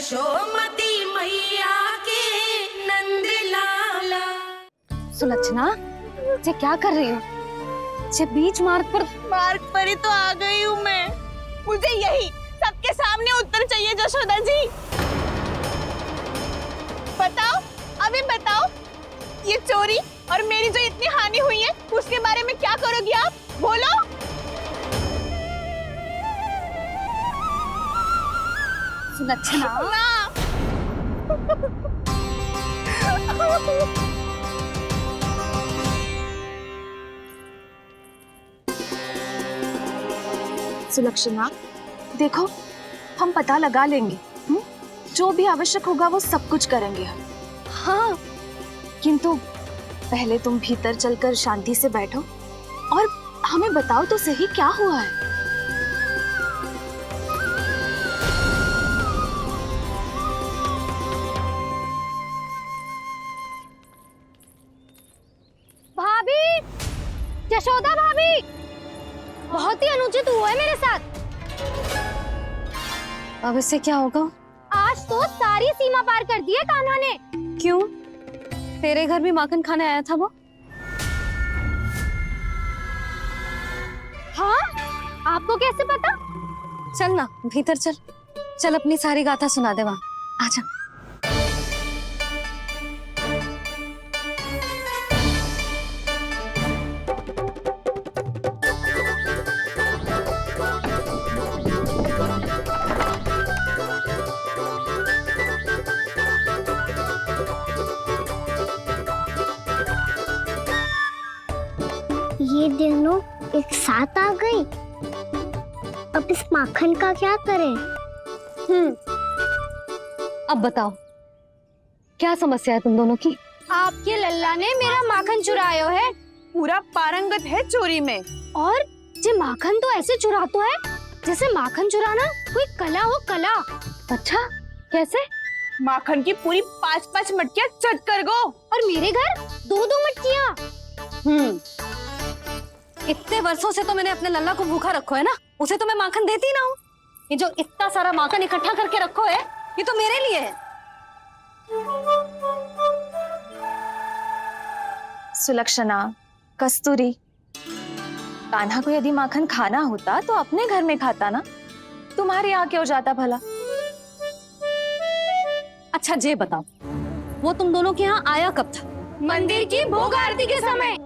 यशोमती मैया के नंद लाला। सुलक्षणा, ये क्या कर रही हो? ये बीच मार्ग पर ही तो आ गई हूँ मैं। मुझे यही सबके सामने उत्तर चाहिए जशोदा जी। बताओ, अभी बताओ, ये चोरी और मेरी जो इतनी हानि हुई है उसके बारे में क्या करोगी आप? बोलो। सुलक्षणा, सुलक्षणा, देखो हम पता लगा लेंगे। जो भी आवश्यक होगा वो सब कुछ करेंगे हम। हाँ, किंतु पहले तुम भीतर चलकर शांति से बैठो और हमें बताओ तो सही क्या हुआ है। भाभी, यशोदा भाभी, बहुत ही अनुचित हुआ है मेरे साथ। अब इससे क्या होगा? आज तो सारी सीमा पार कर दी है कान्हा ने। क्यों? तेरे घर भी माखन खाने आया था वो? हाँ, आपको कैसे पता? चल ना भीतर चल, चल अपनी सारी गाथा सुना दे वहां। आजा। ये दोनों एक साथ आ गई। अब इस माखन का क्या करें? अब बताओ क्या समस्या है तुम दोनों की? आपके लल्ला ने मेरा माखन चुरायो है। पूरा पारंगत है चोरी में। और ये माखन तो ऐसे चुरातो है जैसे माखन चुराना कोई कला हो, कला। अच्छा, कैसे? माखन की पूरी 5-5 मटकियां चट कर गो। और मेरे घर 2-2 मटकियां। इतने वर्षों से तो मैंने अपने लल्ला को भूखा रखो है ना, उसे तो मैं माखन देती ना हूँ। ये जो इतना सारा माखन इकट्ठा करके रखो है, ये तो मेरे लिए है। सुलक्षणा, कस्तूरी, कान्हा को यदि माखन खाना होता तो अपने घर में खाता ना, तुम्हारे यहाँ क्यों जाता भला? अच्छा ये बताओ, वो तुम दोनों के यहाँ आया कब था? मंदिर की भोग आरती के समय।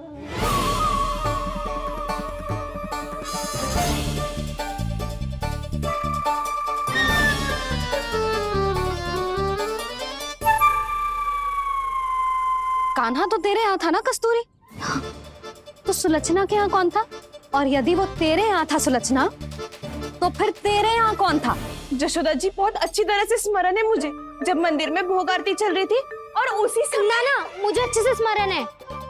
कान्हा तो तेरे यहाँ था ना कस्तूरी? तो सुलक्षणा के यहाँ कौन था? और यदि वो तेरे यहाँ था सुलक्षणा, तो फिर तेरे यहाँ कौन था? जशोदा जी, बहुत अच्छी तरह से स्मरण है मुझे, जब मंदिर में भोग आरती चल रही थी और उसी समय ना, मुझे अच्छे से स्मरण है।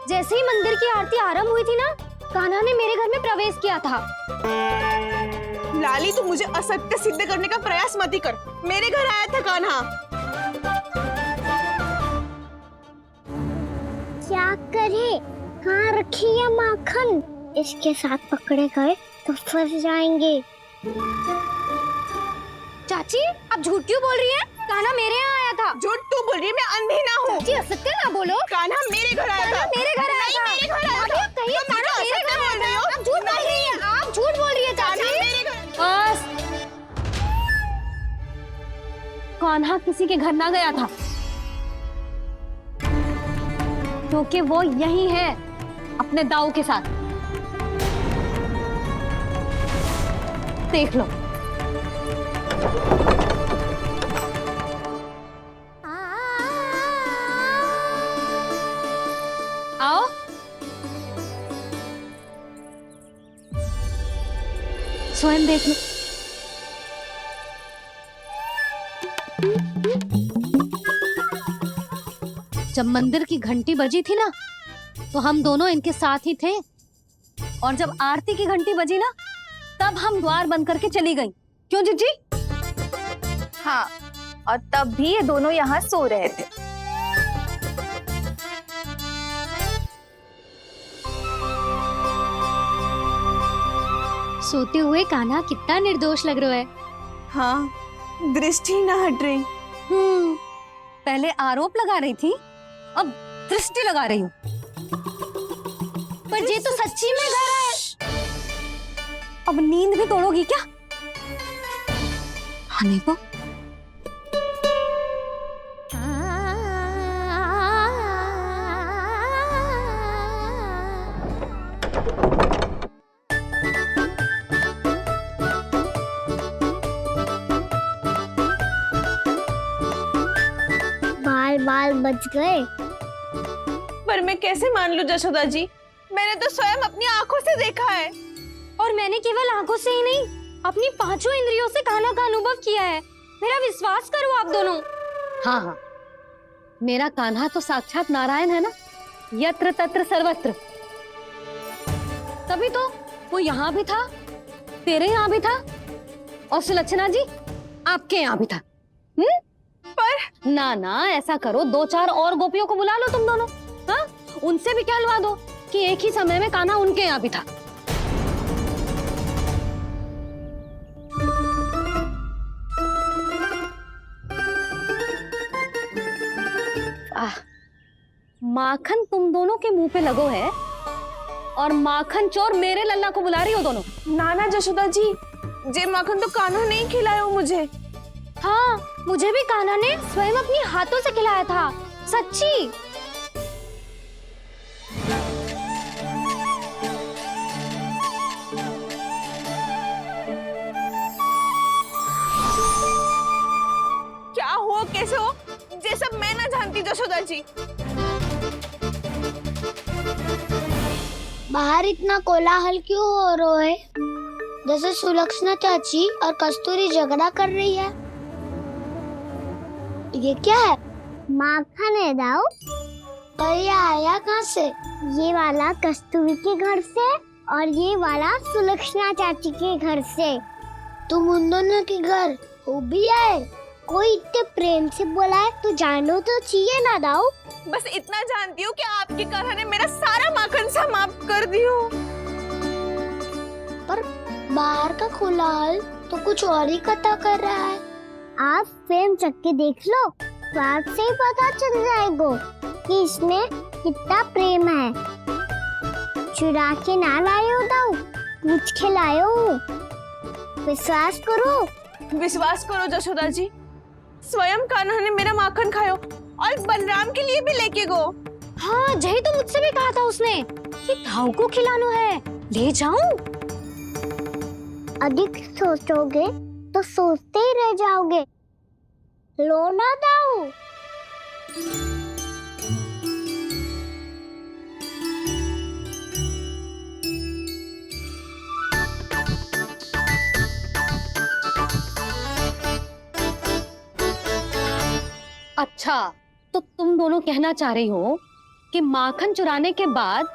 जैसे ही मंदिर की आरती आरंभ हुई थी ना, कान्हा ने मेरे घर में प्रवेश किया था। लाली, तू मुझे असत्य सिद्ध करने का प्रयास मत ही कर। मेरे घर आया था कान्हा। क्या करे? कहाँ रखी है माखन? इसके साथ पकड़े गए तो फंस जाएंगे। चाची, आप झूठ क्यों बोल रही हैं? कान्हा मेरे यहाँ आया था। झूठ तू बोल रही है? मैं अंधी ना हूँ। चाची, असत्य ना बोलो। कान्हा मेरे घर आया था। मेरे घर आया था। मेरे घर आया था। आप कहिए कान्हा मेरे घर आया था। आप झूठ बोल रही हैं। आप झूठ बोल रही हैं चाची। बस, कान्हा किसी के घर ना गया था, क्योंकि वो यही है अपने दाऊ के साथ। देख लो। आओ। स्वयं देख लो। जब मंदिर की घंटी बजी थी ना, तो हम दोनों इनके साथ ही थे, और जब आरती की घंटी बजी ना, तब हम द्वार बंद करके चली गई। क्यों जीजी? हाँ, और तब भी ये दोनों यहाँ सो रहे थे। सोते हुए कान्हा कितना निर्दोष लग रहा है। हाँ, दृष्टि ना हट रही। पहले आरोप लगा रही थी, अब दृष्टि लगा रही हूँ। पर ये तो सच्ची में घर है। अब नींद भी तोड़ोगी क्या? हनी को बाल बाल बच गए। पर मैं कैसे मान लूं जशोदा जी, मैंने तो स्वयं अपनी आंखों से देखा है। और मैंने केवल आंखों से ही नहीं, अपनी पांचों इंद्रियों से कान्हा का अनुभव किया है। मेरा विश्वास करो आप दोनों। हाँ हाँ, मेरा कान्हा तो साक्षात नारायण है ना, यत्र तत्र सर्वत्र। तभी तो वो यहाँ भी था, तेरे यहाँ भी था, और सुलक्षणा जी आपके यहाँ भी था। पर ना ना, ऐसा करो, 2-4 और गोपियों को बुला लो तुम दोनों। हाँ, उनसे भी कहलवा दो कि एक ही समय में कान्हा उनके यहाँ भी था। माखन तुम दोनों के मुंह पे लगो है, और माखन चोर मेरे लल्ला को बुला रही हो दोनों। नाना जशोदा जी, जे माखन तो कान्हा ने ही खिलाया मुझे। हाँ, मुझे भी कान्हा ने स्वयं अपनी हाथों से खिलाया था, सच्ची। क्या हो कैसे हो, ये सब मैं ना जानती जशोदा जी। बाहर इतना कोलाहल क्यों हो रहा है? जैसे सुलक्षणा चाची और कस्तूरी झगड़ा कर रही है। ये क्या है? माखन है दाऊ। और ये आया कहाँ से? ये वाला कस्तूरी के घर से और ये वाला सुलक्षणा चाची के घर से। तुम उन दोनों के घर हो भी आए? कोई इतने प्रेम से बोला है तो जानो तो चाहिए ना दाऊ। बस इतना जानती हूँ कि आपके कान्हा ने मेरा सारा माखन समाप्त कर दियो। पर बाहर का कोलाहल तो कुछ और ही कथा कर रहा है। आप स्वयं चख के देख लो, स्वाद से ही पता चल जाएगा कि इसमें कितना प्रेम है। चुरा के ना लाए हो दाऊ, पूछ के लाए हो। विश्वास करो जशोदा जी, स्वयं कान्हा ने मेरा माखन खायो और बलराम के लिए भी लेके गो। हाँ, जही तो मुझसे भी कहा था उसने कि ताऊ को खिलाना है, ले जाऊं। अधिक सोचोगे तो सोचते ही रह जाओगे। लो ना दाऊ। अच्छा, तो तुम दोनों कहना चाह रही हो कि माखन चुराने के बाद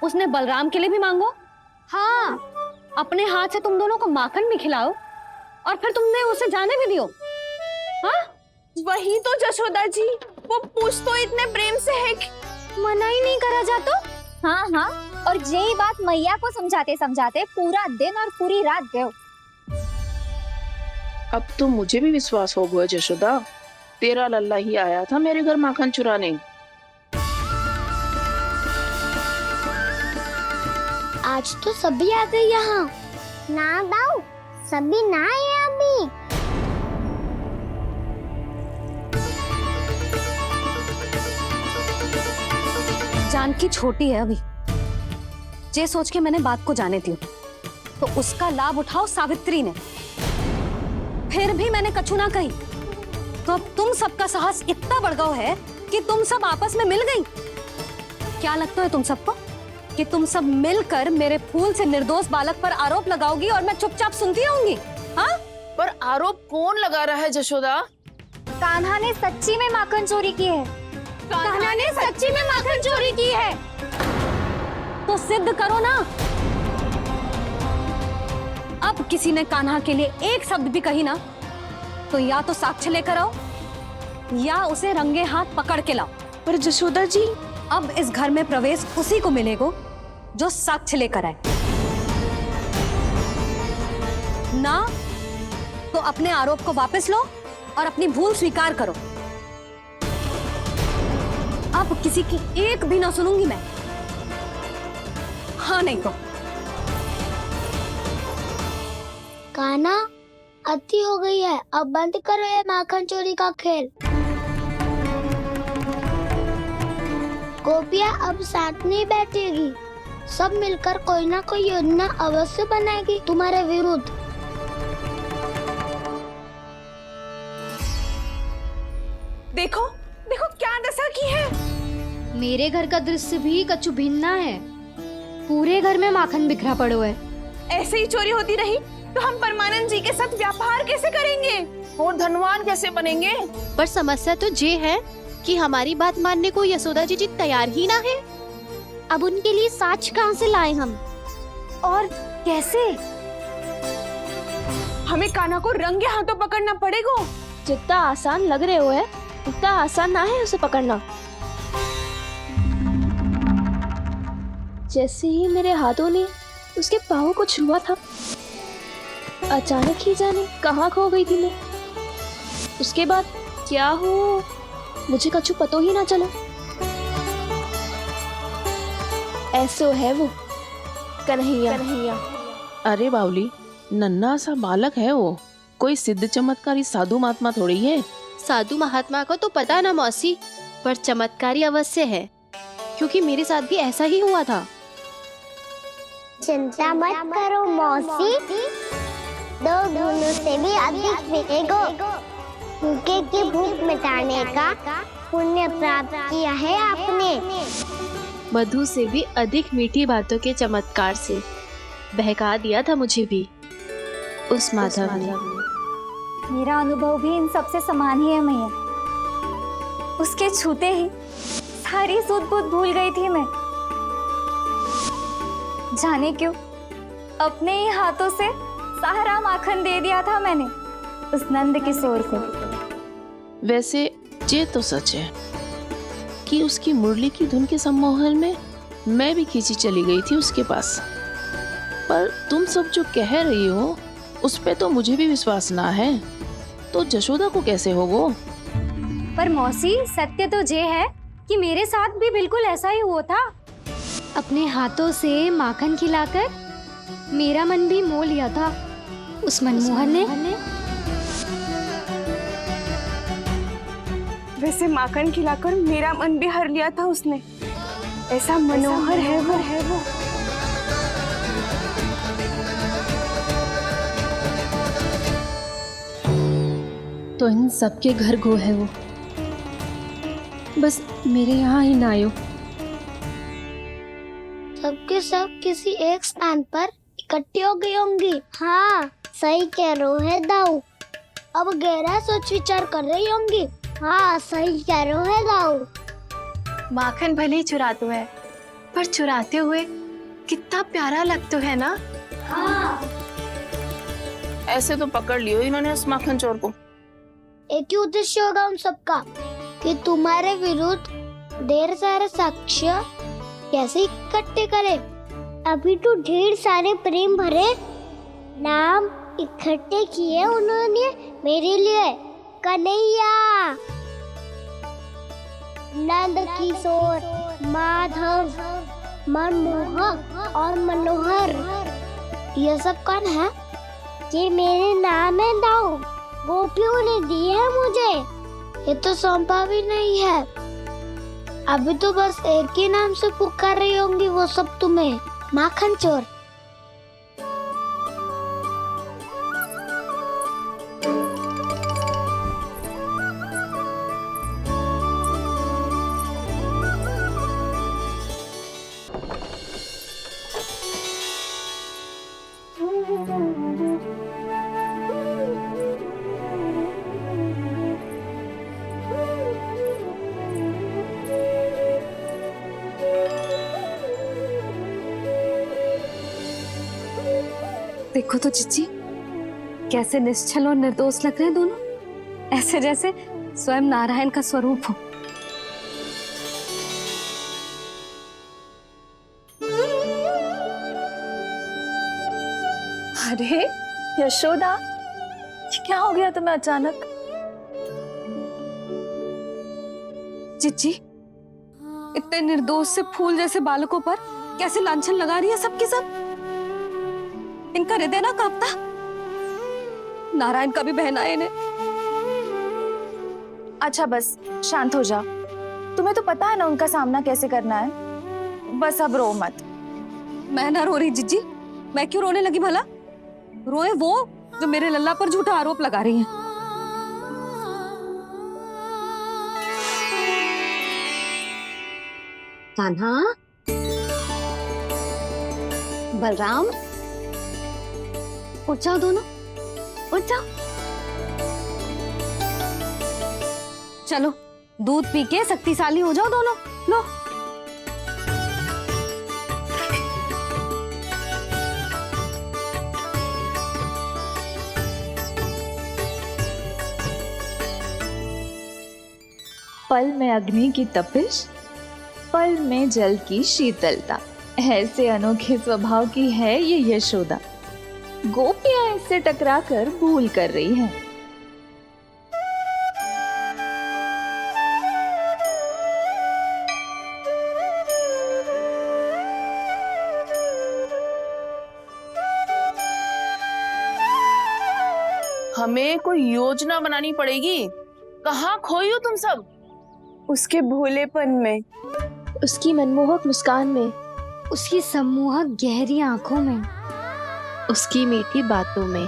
उसने बलराम के लिए भी मांगो? हाँ, अपने हाथ से तुम दोनों को माखन भी खिलाओ और फिर तुमने उसे जाने भी दियो। हाँ, वही तो जशोदा जी, वो पूछ तो इतने प्रेम से है कि मना ही नहीं करा जा तो। हाँ हाँ, और यही बात मैया को समझाते समझाते पूरा दिन और पूरी रात गए। अब तो मुझे भी विश्वास हो गया जशोदा, तेरा लल्ला ही आया था मेरे घर माखन चुराने। आज तो सभी आ गए यहाँ। ना दाऊ, सभी ना आए अभी। जानकी छोटी है अभी, ये सोच के मैंने बात को जाने दी, तो उसका लाभ उठाओ सावित्री ने। फिर भी मैंने कछु ना कही, तो अब तुम सबका साहस इतना बढ़ गया है कि तुम सब आपस में मिल गई। क्या लगता है तुम सबको कि तुम सब मिलकर मेरे फूल से निर्दोष बालक पर आरोप लगाओगी और मैं चुपचाप सुनती रहूंगी? हाँ? पर आरोप कौन लगा रहा है जशोदा? कान्हा ने सच्ची में माखन चोरी की है। कान्हा ने सच्ची में माखन चोरी की है, तो सिद्ध करो ना। अब किसी ने कान्हा के लिए एक शब्द भी कही ना, तो या तो साक्ष्य लेकर आओ या उसे रंगे हाथ पकड़ के लाओ। पर जशोदा जी, अब इस घर में प्रवेश उसी को मिलेगा जो साक्ष्य लेकर आए। ना तो अपने आरोप को वापस लो और अपनी भूल स्वीकार करो। अब किसी की एक भी ना सुनूंगी मैं। हाँ नहीं तो कान्हा, अति हो गई है, अब बंद करो ये माखन चोरी का खेल। गोपियाँ अब साथ नहीं बैठेगी, सब मिलकर कोई ना कोई योजना अवश्य बनाएगी तुम्हारे विरुद्ध। देखो देखो क्या दशा की है। मेरे घर का दृश्य भी कछु भिन्न है। पूरे घर में माखन बिखरा पड़ो है। ऐसे ही चोरी होती रही तो हम परमानंद जी के साथ व्यापार कैसे करेंगे और धनवान कैसे बनेंगे? पर समस्या तो ये है कि हमारी बात मानने को यशोदा जी तैयार ही ना है। अब उनके लिए साक्ष्य कहाँ से लाए हम, और कैसे? हमें कान्हा को रंगे हाथों पकड़ना पड़ेगा। जितना आसान लग रहे हो है उतना आसान ना है उसे पकड़ना। जैसे ही मेरे हाथों ने उसके पाँव को छुआ था, अचानक ही जाने कहाँ खो गई थी मैं। उसके बाद क्या हो मुझे कछु पतो ही ना चला। ऐसो है वो कन्हैया। अरे बावली, नन्हा सा बालक है वो, कोई सिद्ध चमत्कारी साधु महात्मा थोड़ी है। साधु महात्मा को तो पता ना मौसी, पर चमत्कारी अवश्य है, क्योंकि मेरे साथ भी ऐसा ही हुआ था। चिंता मत करो मौसी, 2 गुणों से भी अधिक मिलेगा। भूखे की भूख मिटाने का पुण्य प्राप्त किया है आपने। मधु से भी अधिक मीठी बातों के चमत्कार से बहका दिया था मुझे भी उस माधव ने। मेरा अनुभव भी इन सबसे समान ही है मैया। उसके छूते ही सारी सूध बूध भूल गई थी मैं। जाने क्यों अपने ही हाथों से सारा माखन दे दिया था मैंने उस नंद किशोर को। वैसे ये तो सच है कि उसकी मुरली की धुन के सम्मोहन में मैं भी खींची चली गई थी उसके पास। पर तुम सब जो कह रही हो उस पे तो मुझे भी विश्वास ना है, तो जशोदा को कैसे होगा? पर मौसी, सत्य तो ये है कि मेरे साथ भी बिल्कुल ऐसा ही हुआ था। अपने हाथों से माखन खिलाकर मेरा मन भी मोह लिया था उस मनमोहन ने। वैसे माखन खिलाकर मेरा मन भी हर लिया था उसने। ऐसा मनोहर है वो। तो इन सबके घर गो है वो, बस मेरे यहाँ ही ना आयो। सबके सब किसी एक स्थान पर इकट्ठी हो गई होंगी। हाँ, सही कह रहे है दाऊ। अब गहरा सोच विचार कर रही होंगी। हाँ, सही कह रहे है दाऊ। माखन भले ही चुराते है, पर चुराते हुए कितना प्यारा लगता है ना। हाँ। ऐसे तो पकड़ लियो इन्होंने उस माखन चोर को। एक ही उद्देश्य होगा उन सबका कि तुम्हारे विरुद्ध ढेर सारे साक्ष्य कैसे इकट्ठे करे। अभी तो ढेर सारे प्रेम भरे नाम इकट्ठे किए उन्होंने मेरे लिए। कन्हैया, नंद किशोर, माधव, मनमोहक और मनोहर, ये सब कौन है? ये मेरे नाम है दाऊ। गोपियों ने दिए है मुझे, ये तो सौंपा भी नहीं है। अभी तो बस एक ही नाम से पुकार रही होंगी वो सब तुम्हें, माखन चोर। देखो तो चिच्ची, कैसे निश्चल और निर्दोष लग रहे हैं दोनों, ऐसे जैसे स्वयं नारायण का स्वरूप हो। अरे यशोदा, ये क्या हो गया तुम्हें अचानक? चिच्ची इतने निर्दोष से फूल जैसे बालकों पर कैसे लांछन लगा रही है सबके सब। इनका हृदय ना कांपता। नारायण का भी बहना है इन्हें। अच्छा बस शांत हो जा। तुम्हें तो पता है ना उनका सामना कैसे करना है। बस अब रो मत। मैं ना रो रही जिज्जी। मैं क्यों रोने लगी भला? रोए वो जो मेरे लल्ला पर झूठा आरोप लगा रही हैं। कान्हा, बलराम, उठ जाओ दोनों, उठ जाओ। चलो दूध पी के शक्तिशाली हो जाओ दोनों। लो पल में अग्नि की तपिश, पल में जल की शीतलता, ऐसे अनोखे स्वभाव की है ये यशोदा। गोपियां इससे टकराकर भूल कर रही हैं। हमें कोई योजना बनानी पड़ेगी। कहाँ खोई हो तुम सब? उसके भोलेपन में, उसकी मनमोहक मुस्कान में, उसकी सम्मोहक गहरी आंखों में, उसकी मीठी बातों में।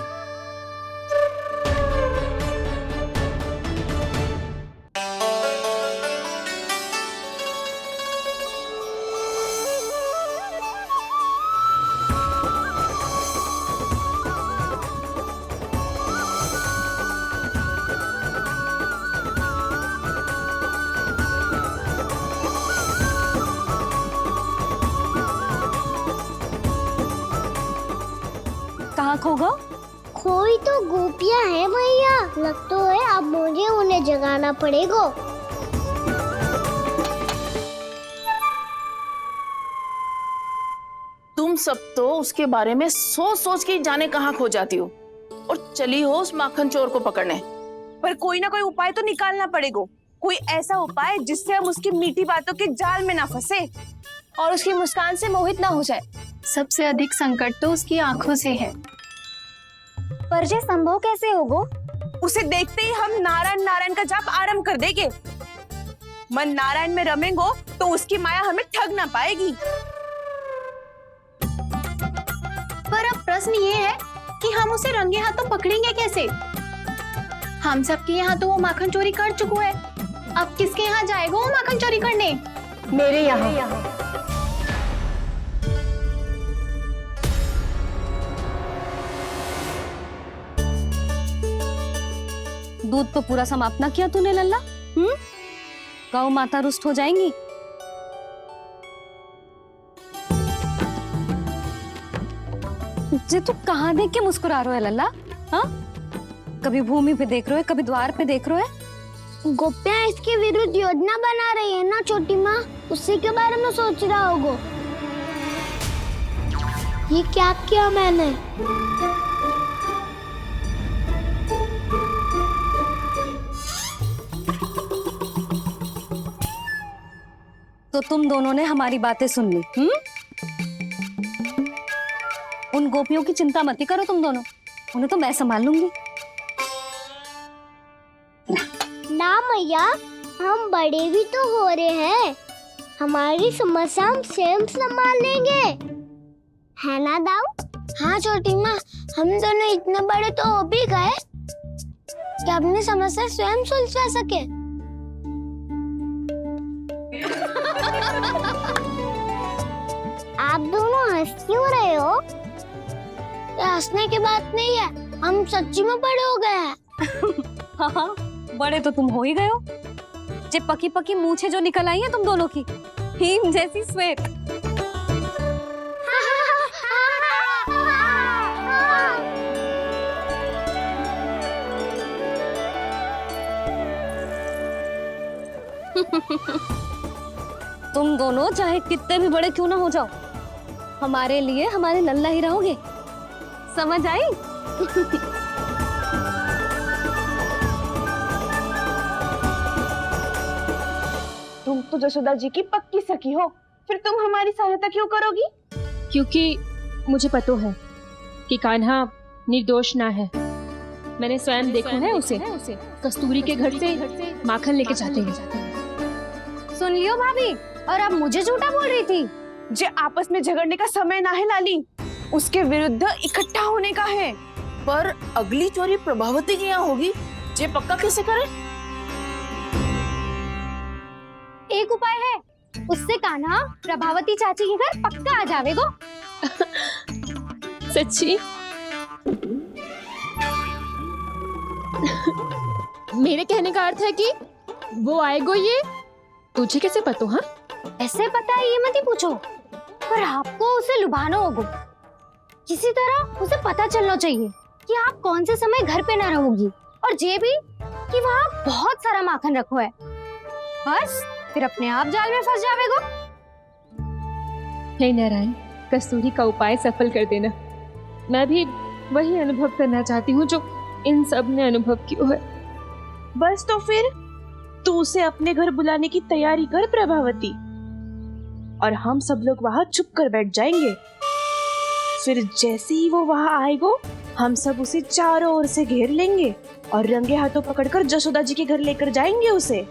कहाँ खो गो? कोई तो गोपियां है भैया। लगता है अब मुझे उन्हें जगाना पड़ेगा। तुम सब तो उसके बारे में सोच सोच के जाने कहाँ खो जाती हो और चली हो उस माखन चोर को पकड़ने। पर कोई ना कोई उपाय तो निकालना पड़ेगा। कोई ऐसा उपाय जिससे हम उसकी मीठी बातों के जाल में ना फंसे और उसकी मुस्कान से मोहित ना हो जाए। सबसे अधिक संकट तो उसकी आंखों से है। पर ये संभव कैसे होगा? उसे देखते ही हम नारायण नारायण का जाप आरंभ कर देंगे। मन नारायण में रमेंगो तो उसकी माया हमें ठग ना पाएगी। पर अब प्रश्न ये है कि हम उसे रंगे हाथों पकड़ेंगे कैसे? हम सबके यहाँ तो वो माखन चोरी कर चुका है। अब किसके यहाँ जाएगा वो माखन चोरी करने? मेरे यहाँ। दूध तो पूरा समाप्त ना किया तूने लल्ला। गौ माता रुष्ट हो जाएंगी। जे तू कहाँ देख के मुस्कुरा रहे हो लल्ला? हाँ, कभी भूमि पे देख रहे हो, कभी द्वार पे देख रहे हो। गोपियां इसके विरुद्ध योजना बना रही है ना छोटी माँ। उसी के बारे में सोच रहा होगा। ये क्या किया मैंने? तो तुम दोनों ने हमारी बातें सुन ली। उन गोपियों की चिंता मत करो तुम दोनों, उन्हें तो मैं संभाल लूंगी। ना मैया, हम बड़े भी तो हो रहे हैं। हमारी समस्या हम स्वयं संभाल लेंगे, है ना दाऊ? हाँ छोटी माँ, हम दोनों इतने बड़े तो हो भी गए कि अपनी समस्या स्वयं सुलझा सके। आप दोनों हंस क्यों रहे हो? ये हंसने की बात नहीं है, हम सच्ची में बड़े हो गए हैं। हाँ, बड़े तो तुम हो ही गए हो। जे पकी पकी मूछें जो निकल आई हैं तुम दोनों की, हिम जैसी श्वेत। तुम दोनों चाहे कितने भी बड़े क्यों ना हो जाओ, हमारे लिए हमारे लल्ला ही रहोगे। समझ आई? तो जसोदा जी की पक्की सखी हो, फिर तुम हमारी सहायता क्यों करोगी? क्योंकि मुझे पता है कि कान्हा निर्दोष ना है। मैंने स्वयं देखा है उसे कस्तूरी के घर से माखन लेके जाते हैं। सुन लियो भाभी, और अब मुझे झूठा बोल रही थी। जे आपस में झगड़ने का समय ना है लाली, उसके विरुद्ध इकट्ठा होने का है। पर अगली चोरी प्रभावती की यहाँ होगी, जे पक्का कैसे करे? एक उपाय है, उससे कान्हा प्रभावती चाची के घर पक्का आ जावेगो। सच्ची? मेरे कहने का अर्थ है कि वो आएगो। ये तुझे कैसे पता? हाँ, ऐसे पता है ये मत ही पूछो, पर आपको उसे लुभाना होगा। किसी तरह उसे पता चलना चाहिए कि आप कौन से समय घर पे ना रहोगी, और ये भी कि वहाँ बहुत सारा माखन रखो है। बस फिर अपने आप जाल में फंस जावेगो। हे नारायण, कस्तूरी का उपाय सफल कर देना। मैं भी वही अनुभव करना चाहती हूँ जो इन सब ने अनुभव किया है। बस तो फिर तू उसे अपने घर बुलाने की तैयारी कर प्रभावती, और हम सब लोग वहाँ चुप कर बैठ जाएंगे। फिर जैसे ही वो वहाँ आएगो, हम सब उसे चारों ओर से घेर लेंगे और रंगे हाथों पकड़कर जसोदा जी के घर लेकर जाएंगे उसे।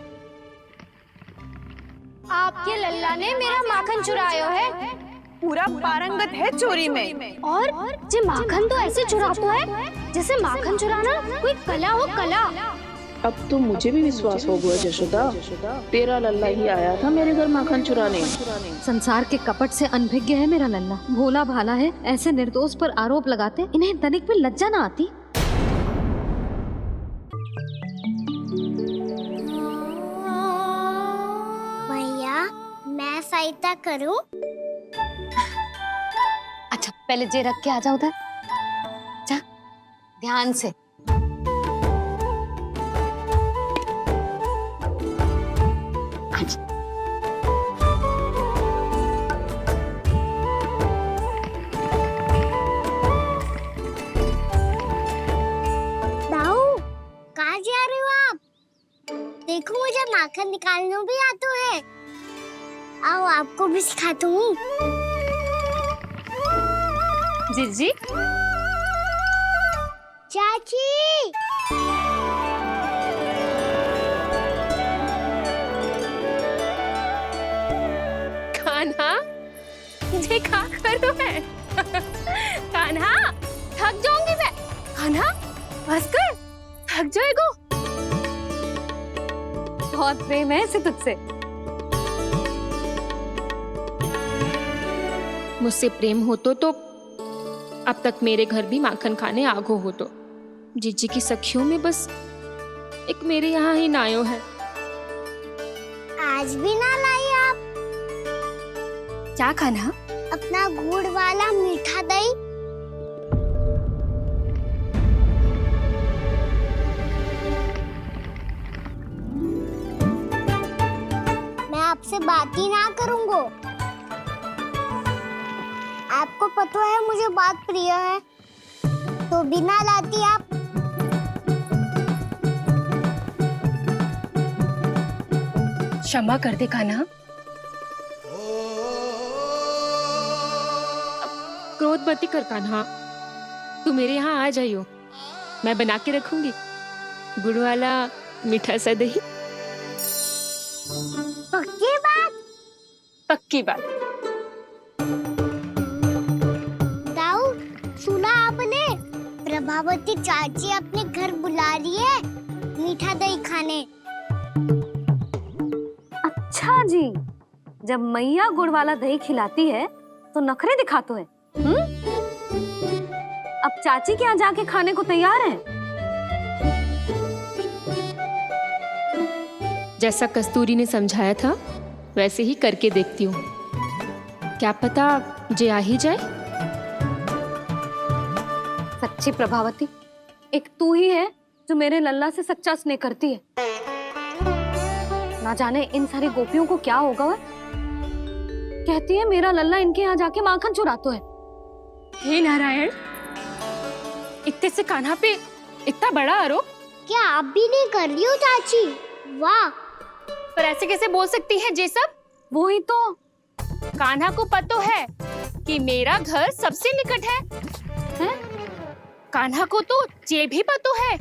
आपके लल्ला ने मेरा माखन चुराया है, पूरा पारंगत है चोरी में। और जे माखन तो ऐसे चुराता है जैसे माखन चुराना कोई कला हो, कला। अब तो मुझे भी विश्वास हो गया जशोदा, तेरा लल्ला ही आया था मेरे घर माखन चुराने। संसार के कपट से अनभिज्ञ है मेरा लल्ला, भोला भाला है। ऐसे निर्दोष पर आरोप लगाते इन्हें तनिक भी लज्जा ना आती। भैया मैं सहायता करूं? अच्छा पहले जे रख के आ जाओ उधर, जा ध्यान से। दाऊ, कहाँ जा रहे हो आप? देखो मुझे माखन निकालना भी आता है। आओ आपको भी सिखाता हूँ। जीजी, चाची, कान्हा, ये क्या करो है? कान्हा, थक जाऊंगी मैं। कान्हा, बस कर, थक जाएगो। बहुत प्रेम है इसे तुझसे। मुझसे प्रेम हो तो अब तक मेरे घर भी माखन खाने आगो हो तो। जीजी की सखियों में बस एक मेरे यहाँ ही नायो है। आज भी ना लाई आप? क्या खाना? अपना गुड़ वाला मीठा दही। मैं आपसे बात ही ना करूंगा। आपको पता है मुझे बात प्रिय है, तो बिना लाती आप। क्षमा कर दे कान्हा। क्रोध मत कर कान्हा, तू मेरे यहाँ आ जाइयो, मैं बना के रखूंगी गुड़ वाला मीठा सा दही। पक्की बात? पक्की बात। दाऊ, सुना आपने? प्रभावती चाची अपने घर बुला रही है मीठा दही खाने। अच्छा जी, जब मैया गुड़ वाला दही खिलाती है तो नखरे दिखाते हैं। अब चाची के यहाँ जाके खाने को तैयार है। जैसा कस्तूरी ने समझाया था वैसे ही करके देखती हूँ, क्या पता जे आ ही जाए। सच्ची प्रभावती, एक तू ही है जो मेरे लल्ला से सच्चा स्नेह करती है। ना जाने इन सारी गोपियों को क्या होगा। वह कहती है मेरा लल्ला इनके यहाँ जाके माखन चुराता है। हे नारायण, इतने से कान्हा पे इतना बड़ा आरोप? क्या आप भी नहीं कर रही हो चाची? वाह! पर ऐसे कैसे बोल सकती है ये सब? वो ही तो। कान्हा को पता है कि मेरा घर सबसे निकट है? कान्हा को तो ये भी पता है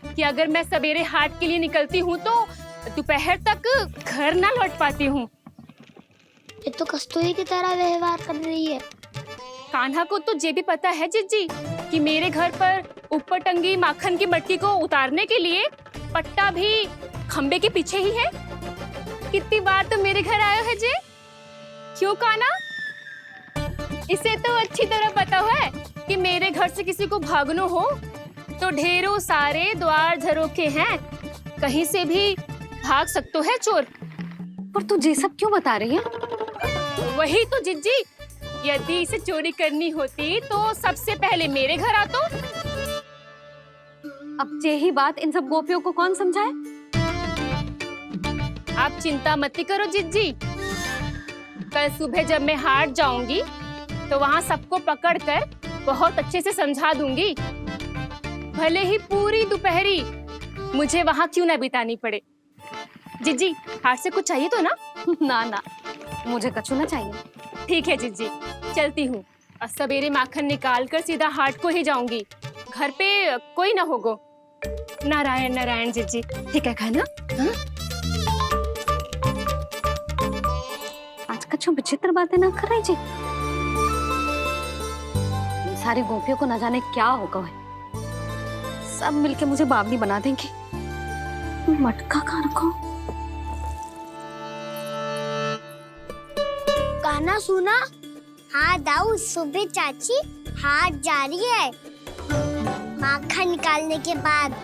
कि अगर मैं सवेरे हाट के लिए निकलती हूँ तो दोपहर तक घर ना लौट पाती हूँ। ये तो कस्तूरी की तरह व्यवहार कर रही है। कान्हा को तो ये भी पता है जिज्जी कि मेरे घर पर ऊपर टंगी माखन की मटकी को उतारने के लिए पट्टा भी खंबे के पीछे ही है। कितनी बार तो मेरे घर आयो है जे। क्यों कान्हा? इसे तो अच्छी तरह पता है कि मेरे घर से किसी को भागना हो तो ढेरों सारे द्वार झरोखे हैं, कहीं से भी भाग सकते है चोर। पर तू ये सब क्यों बता रही है? वही तो जिज्जी, यदि इसे चोरी करनी होती तो सबसे पहले मेरे घर आतो। अब यही बात इन सब गोपियों को कौन समझाए? आप चिंता मत करो जिज्जी, कल सुबह जब मैं हाट जाऊंगी तो वहाँ सबको पकड़कर बहुत अच्छे से समझा दूंगी। भले ही पूरी दोपहरी मुझे वहाँ क्यों ना बितानी पड़े। जिज्जी, हाट से कुछ चाहिए तो ना? ना ना, मुझे कछु ना चाहिए। ठीक है जिज्जी, चलती हूँ। और सवेरे माखन निकाल कर सीधा हाट को ही जाऊंगी, घर पे कोई ना होगो। नारायण नारायण जिज्जी, ठीक है खाना? हाँ? आज कछु विचित्र बातें ना कर रही जी। सारी गोपियों को न जाने क्या होगा है। सब मिलके मुझे बावली बना देंगे। मटका कहाँ रखो? गाना सुना? हाँ दाऊ, सुबह चाची हाट जा रही है माखन निकालने के बाद।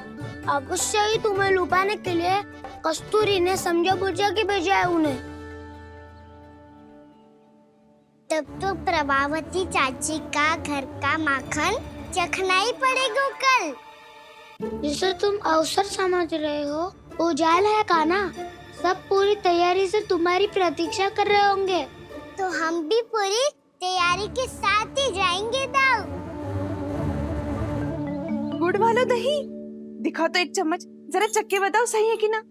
अवश्य ही तुम्हें लुभाने के लिए कस्तूरी ने समझा बुझा के भेजा है उन्हें। तब तो प्रभावती चाची का घर का माखन चखना ही पड़ेगा कल। जिसे तुम अवसर समझ रहे हो उजाल है कान्हा। सब पूरी तैयारी से तुम्हारी प्रतीक्षा कर रहे होंगे। तो हम भी पूरी तैयारी के साथ ही जाएंगे दाऊ। गुड़ वाला दही दिखाओ तो एक चम्मच, जरा चक्के बताओ सही है कि ना?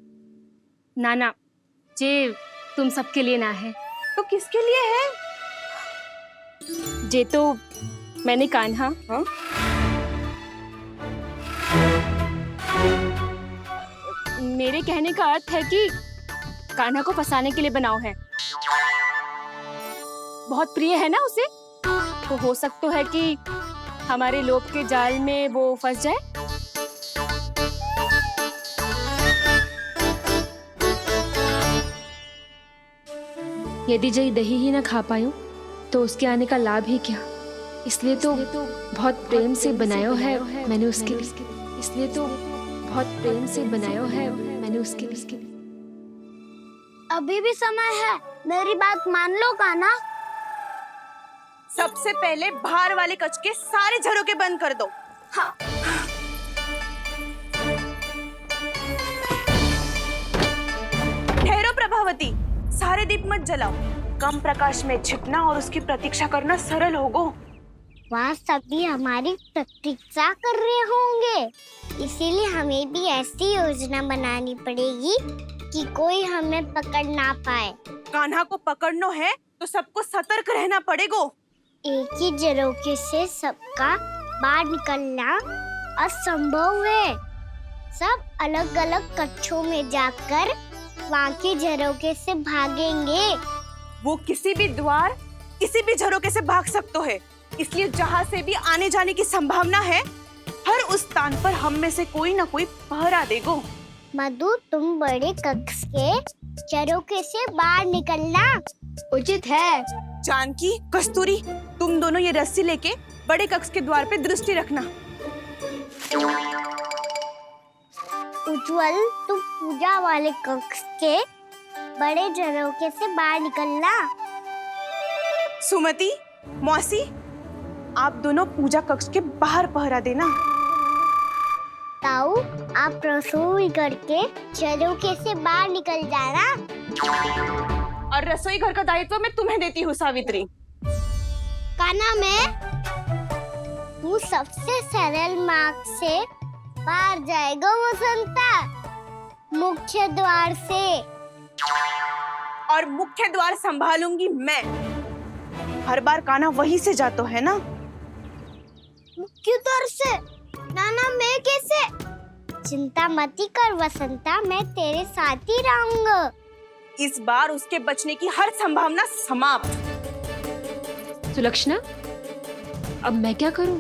ना ना, ये तुम सबके लिए ना है। तो किसके लिए है? ये तो मैंने कान्हा। हाँ? मेरे कहने का अर्थ है कि कान्हा को फंसाने के लिए बनाओ है। बहुत प्रिय है ना उसे, तो हो सकता है कि हमारे लोभ के जाल में वो फंस जाए। यदि जय दही ही ना खा पायो तो उसके आने का लाभ ही क्या। इसलिए तो बहुत प्रेम से बनायो है मैंने उसके लिए। इसलिए तो बहुत प्रेम से बनायो है मैंने उसके लिए। अभी भी समय है, मेरी बात मान लो कान्हा। सबसे पहले बाहर वाले कच के सारे झरोके बंद कर दो। हाँ। ठहरो प्रभावती, सारे दीप मत जलाओ। कम प्रकाश में छिपना और उसकी प्रतीक्षा करना सरल होगो। वहाँ सभी हमारी प्रतीक्षा कर रहे होंगे, इसीलिए हमें भी ऐसी योजना बनानी पड़ेगी कि कोई हमें पकड़ ना पाए। कान्हा को पकड़ना है तो सबको सतर्क रहना पड़ेगा। एक ही झरोखे से सबका बाहर निकलना असंभव है। सब अलग अलग कक्षों में जाकर वहाँ के झरोखे से भागेंगे। वो किसी भी द्वार, किसी भी झरोखे से भाग सकते है, इसलिए जहाँ से भी आने जाने की संभावना है, हर उस स्थान पर हम में से कोई ना कोई पहरा देगो। मधु, तुम बड़े कक्ष के झरोखे से बाहर निकलना उचित है। जानकी, कस्तूरी, तुम दोनों ये रस्सी लेके बड़े कक्ष के द्वार पे दृष्टि रखना। उज्जवल, तुम पूजा वाले कक्ष के बड़े झरोखे से बाहर निकलना। सुमति, मौसी, आप दोनों पूजा कक्ष के बाहर पहरा देना। ताऊ, आप रसोई करके झरोखे से बाहर निकल जाना। और रसोई घर का दायित्व मैं तुम्हें देती हूँ सावित्री। कान्हा, तू सबसे सरल मार्ग से बाहर जाएगा वसंता, मुख्य द्वार से। और मुख्य द्वार संभालूंगी मैं। हर बार कान्हा वहीं से जाता है ना। मुख्य द्वार से? नाना मैं कैसे? चिंता मत कर वसंता, मैं तेरे साथ ही रहूंगा। इस बार उसके बचने की हर संभावना समाप्त। सुलक्षणा, अब मैं क्या करूं?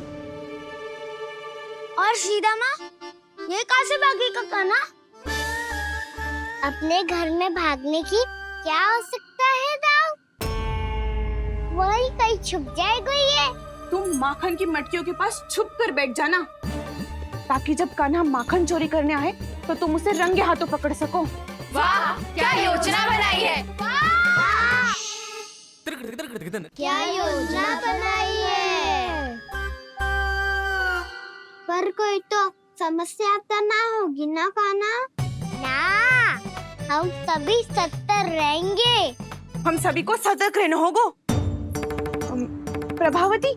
और सीधा माँ, ये कहाँ से भागेगा कान्हा? अपने घर में भागने की क्या हो सकता है दाऊ? वही कहीं छुप जाएगा ये। तुम माखन की मटकियों के पास छुप कर बैठ जाना, ताकि जब कान्हा माखन चोरी करने आए तो तुम उसे रंगे हाथों पकड़ सको। वाह, क्या योजना बनाई है! क्या योजना बनाई है? पर कोई तो समस्या तो ना होगी ना कान्हा? ना, हम सभी सतर्क रहेंगे। हम सभी को सतर्क रहना होगा। प्रभावती,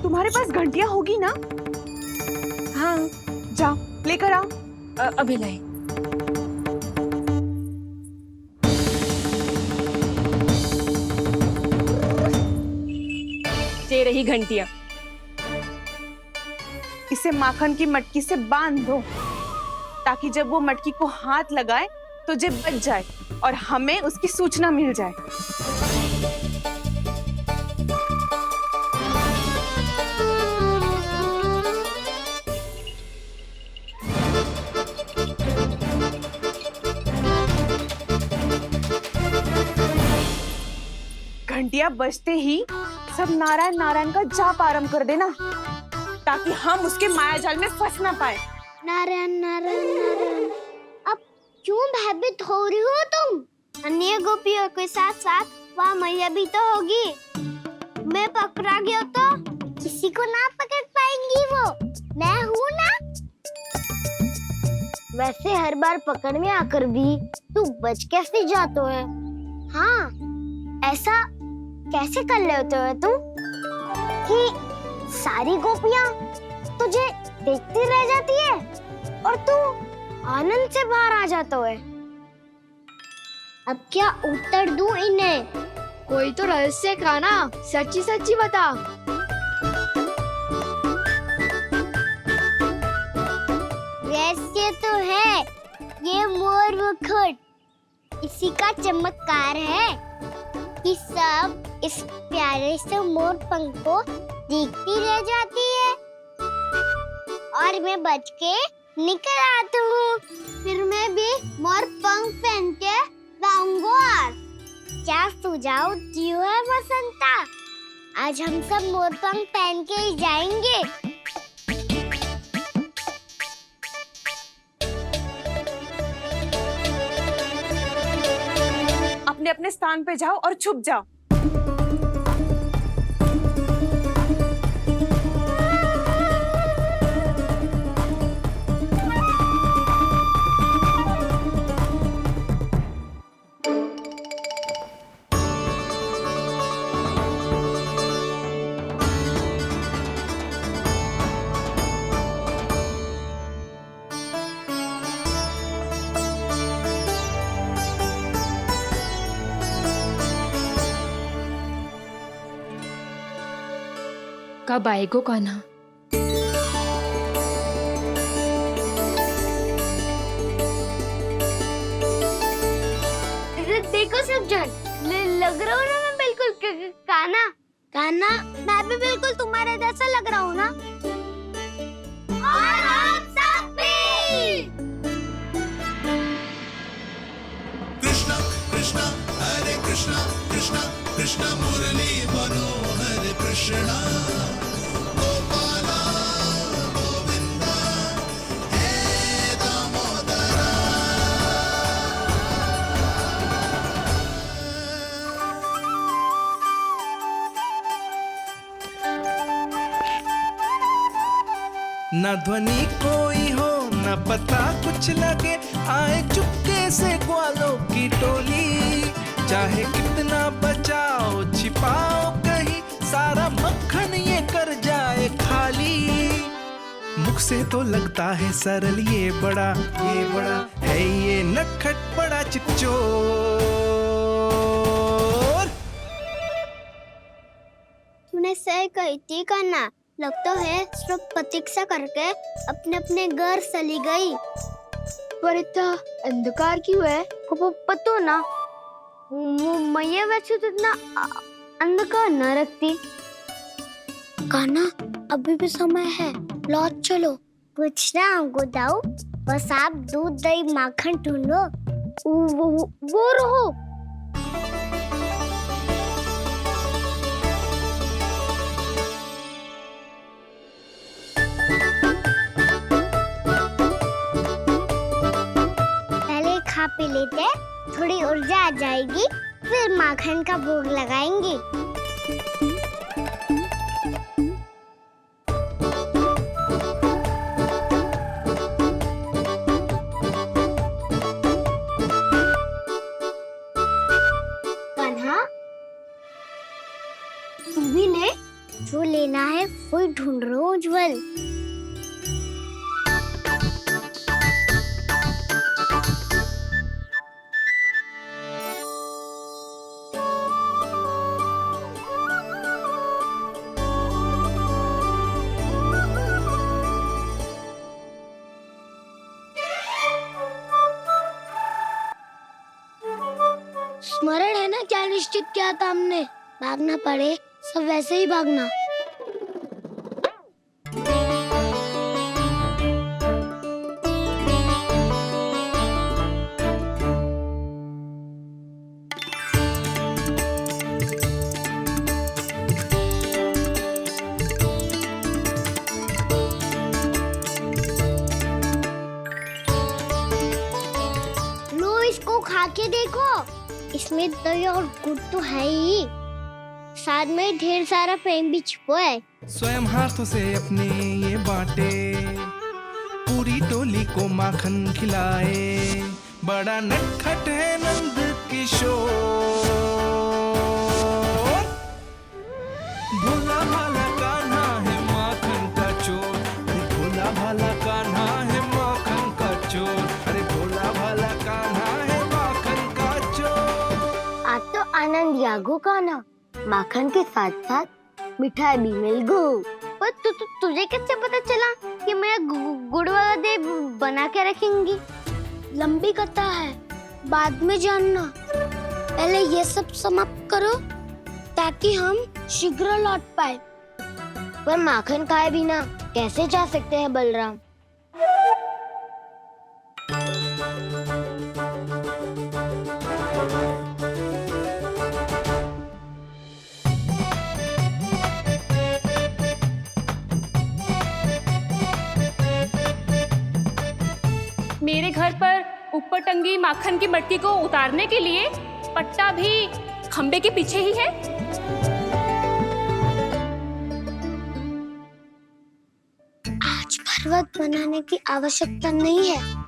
तुम्हारे पास घंटियां होगी ना? हाँ, जाओ लेकर आओ। अभी लाई। ये रही घंटियां। इसे माखन की मटकी से बांध दो, ताकि जब वो मटकी को हाथ लगाए तो जे बच जाए और हमें उसकी सूचना मिल जाए। घंटियां बजते ही सब नारायण नारायण का जाप आरंभ कर देना, ताकि हम उसके मायाजाल में फंस ना पाए। नारायण नारायण नारायण। अब क्यों भयभीत हो रही हो तुम? अन्य गोपियों के साथ साथ वहाँ मैया भी तो होगी। मैं पकड़ा गया तो किसी को ना पकड़ पाएंगी वो। मैं हूँ ना। वैसे हर बार पकड़ में आकर भी तू बच कैसे जाता है? हाँ, ऐसा कैसे कर लेते हो तुम कि सारी गोपियाँ तुझे देखती रह जाती है और तू आनंद से बाहर आ जाता है? अब क्या उत्तर दूं इन्हें? कोई तो रहस्य कान्हा, सच्ची सच्ची बता। रहस्य तो है, ये मोर मुकुट इसी का चमत्कार है कि सब इस प्यारे से मोर पंख को देखती रह जाती है और मैं बच के निकल आता हूँ। फिर मैं भी मोर पंख पहन के गाऊंगा। क्या सुझाव दियो है वसंता? आज हम सब मोर पंख पहन के ही जाएंगे। अपने अपने स्थान पे जाओ और छुप जाओ। कब आएगो कान्हा? देखो सब जन, लग रहा हूँ ना मैं बिल्कुल कान्हा। कान्हा, मैं भी बिल्कुल तुम्हारे जैसा लग रहा हूँ ना? और हम सब भी। कृष्णा कृष्णा हरे कृष्णा कृष्णा कृष्णा मुरली मनोहर कृष्णा गोपाला गोविंदा हे दामोदरा। न ध्वनि कोई हो न पता कुछ लगे, आए चुपके से ग्वालों की टोली। चाहे कितना बचाओ छिपाओ कहीं, सारा मक्खन ये कर जाए खाली। मुख से तो लगता है सरल, ये बड़ा है ये नटखट बड़ा चिच्चो। सही कही थी कान्हा, लगता है सब प्रतीक्षा करके अपने अपने घर चली गई। पर इतना अंधकार क्यों है? को पतो ना, मैया वैसे तो इतना अंधकार न रखती। कान्हा अभी भी समय है, लौट चलो। कुछ ना हमको दाऊ, बस आप दूध दही माखन ढूंढो। वो रहो। पहले खा पी लेते, थोड़ी ऊर्जा आ जाएगी, फिर माखन का भोग लगाएंगे। जो लेना है वही ढूंढ रहा हूँ उज्जवल। स्मरण है ना क्या निश्चित किया था हमने? भागना पड़े सब वैसे ही भागना। लो इसको खा के देखो, इसमें दही और गुड़ तो है ही, साथ में ढेर सारा प्रेम भी छुपा है। स्वयं हाथों से अपने ये बांटे, पूरी टोली को माखन खिलाए, बड़ा नटखट है नंद किशोर, भोला भाला कान्हा है माखन का चोर, अरे भोला भाला कान्हा है माखन का चोर, अरे भोला भाला कान्हा है माखन का चोर। आज तो आनंद यागो कान्हा, माखन के साथ साथ मिठाई भी मिल गई। पर तुझे कैसे पता चला कि मैं गुड़ वाला दे बना के रखेंगी? लंबी कथा है, बाद में जानना। पहले ये सब समाप्त करो ताकि हम शीघ्र लौट पाए। पर माखन खाए बिना कैसे जा सकते हैं बलराम? मेरे घर पर ऊपर टंगी माखन की मटकी को उतारने के लिए पट्टा भी खंबे के पीछे ही है। आज पर्वत बनाने की आवश्यकता नहीं है।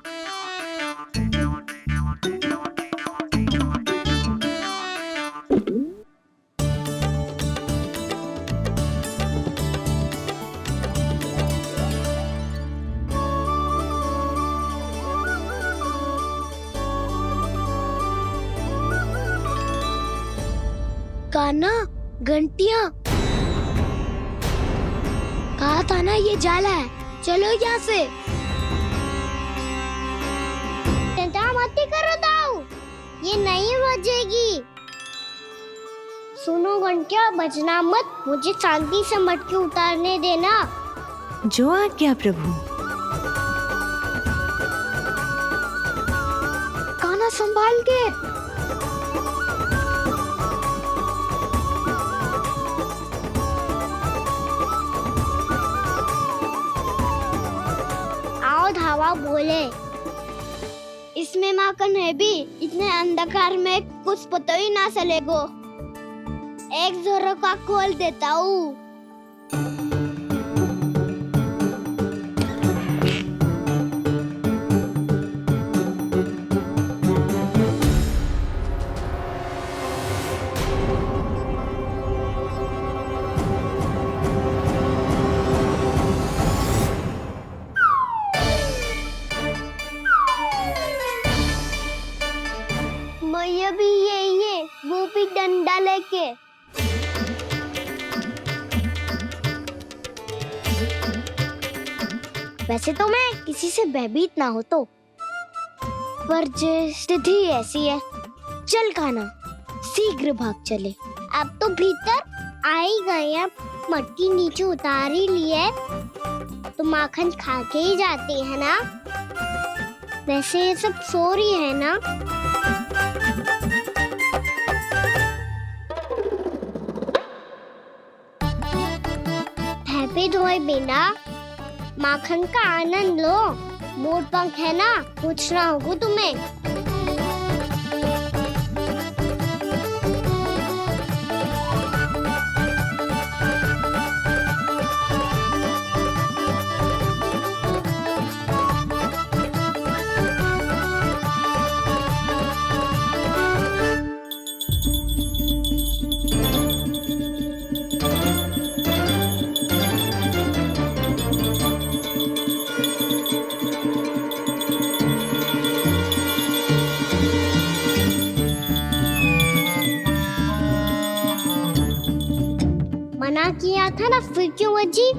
कान्हा, घंटियां, कहा था ना ये जाला है, चलो यहाँ से। चिंता मत करो दाऊ, ये नहीं बजेगी। सुनो घंटिया, बजना मत, मुझे शांति से मटकी उतारने देना। जो आज्ञा प्रभु। कान्हा संभाल के। धावा बोले, इसमें माखन है भी, इतने अंधकार में कुछ पता ही ना चलेगो। एक जोरों का खोल देता हूँ। मैया भी यही है, वो भी डंडा लेके। वैसे तो मैं किसी से भयभीत ना हो तो, पर जे स्थिति ऐसी है, चल कान्हा शीघ्र भाग चले। अब तो भीतर आ ही गए हैं, मटकी नीचे उतार ही ली है तो माखन खा के ही जाते हैं ना। वैसे ये सब सो रही है ना। हैप्पी धोए बिना माखन का आनंद लो। मोर पंख है ना, पूछना होगा तुम्हें। मना किया था ना, फिर क्यों अजी?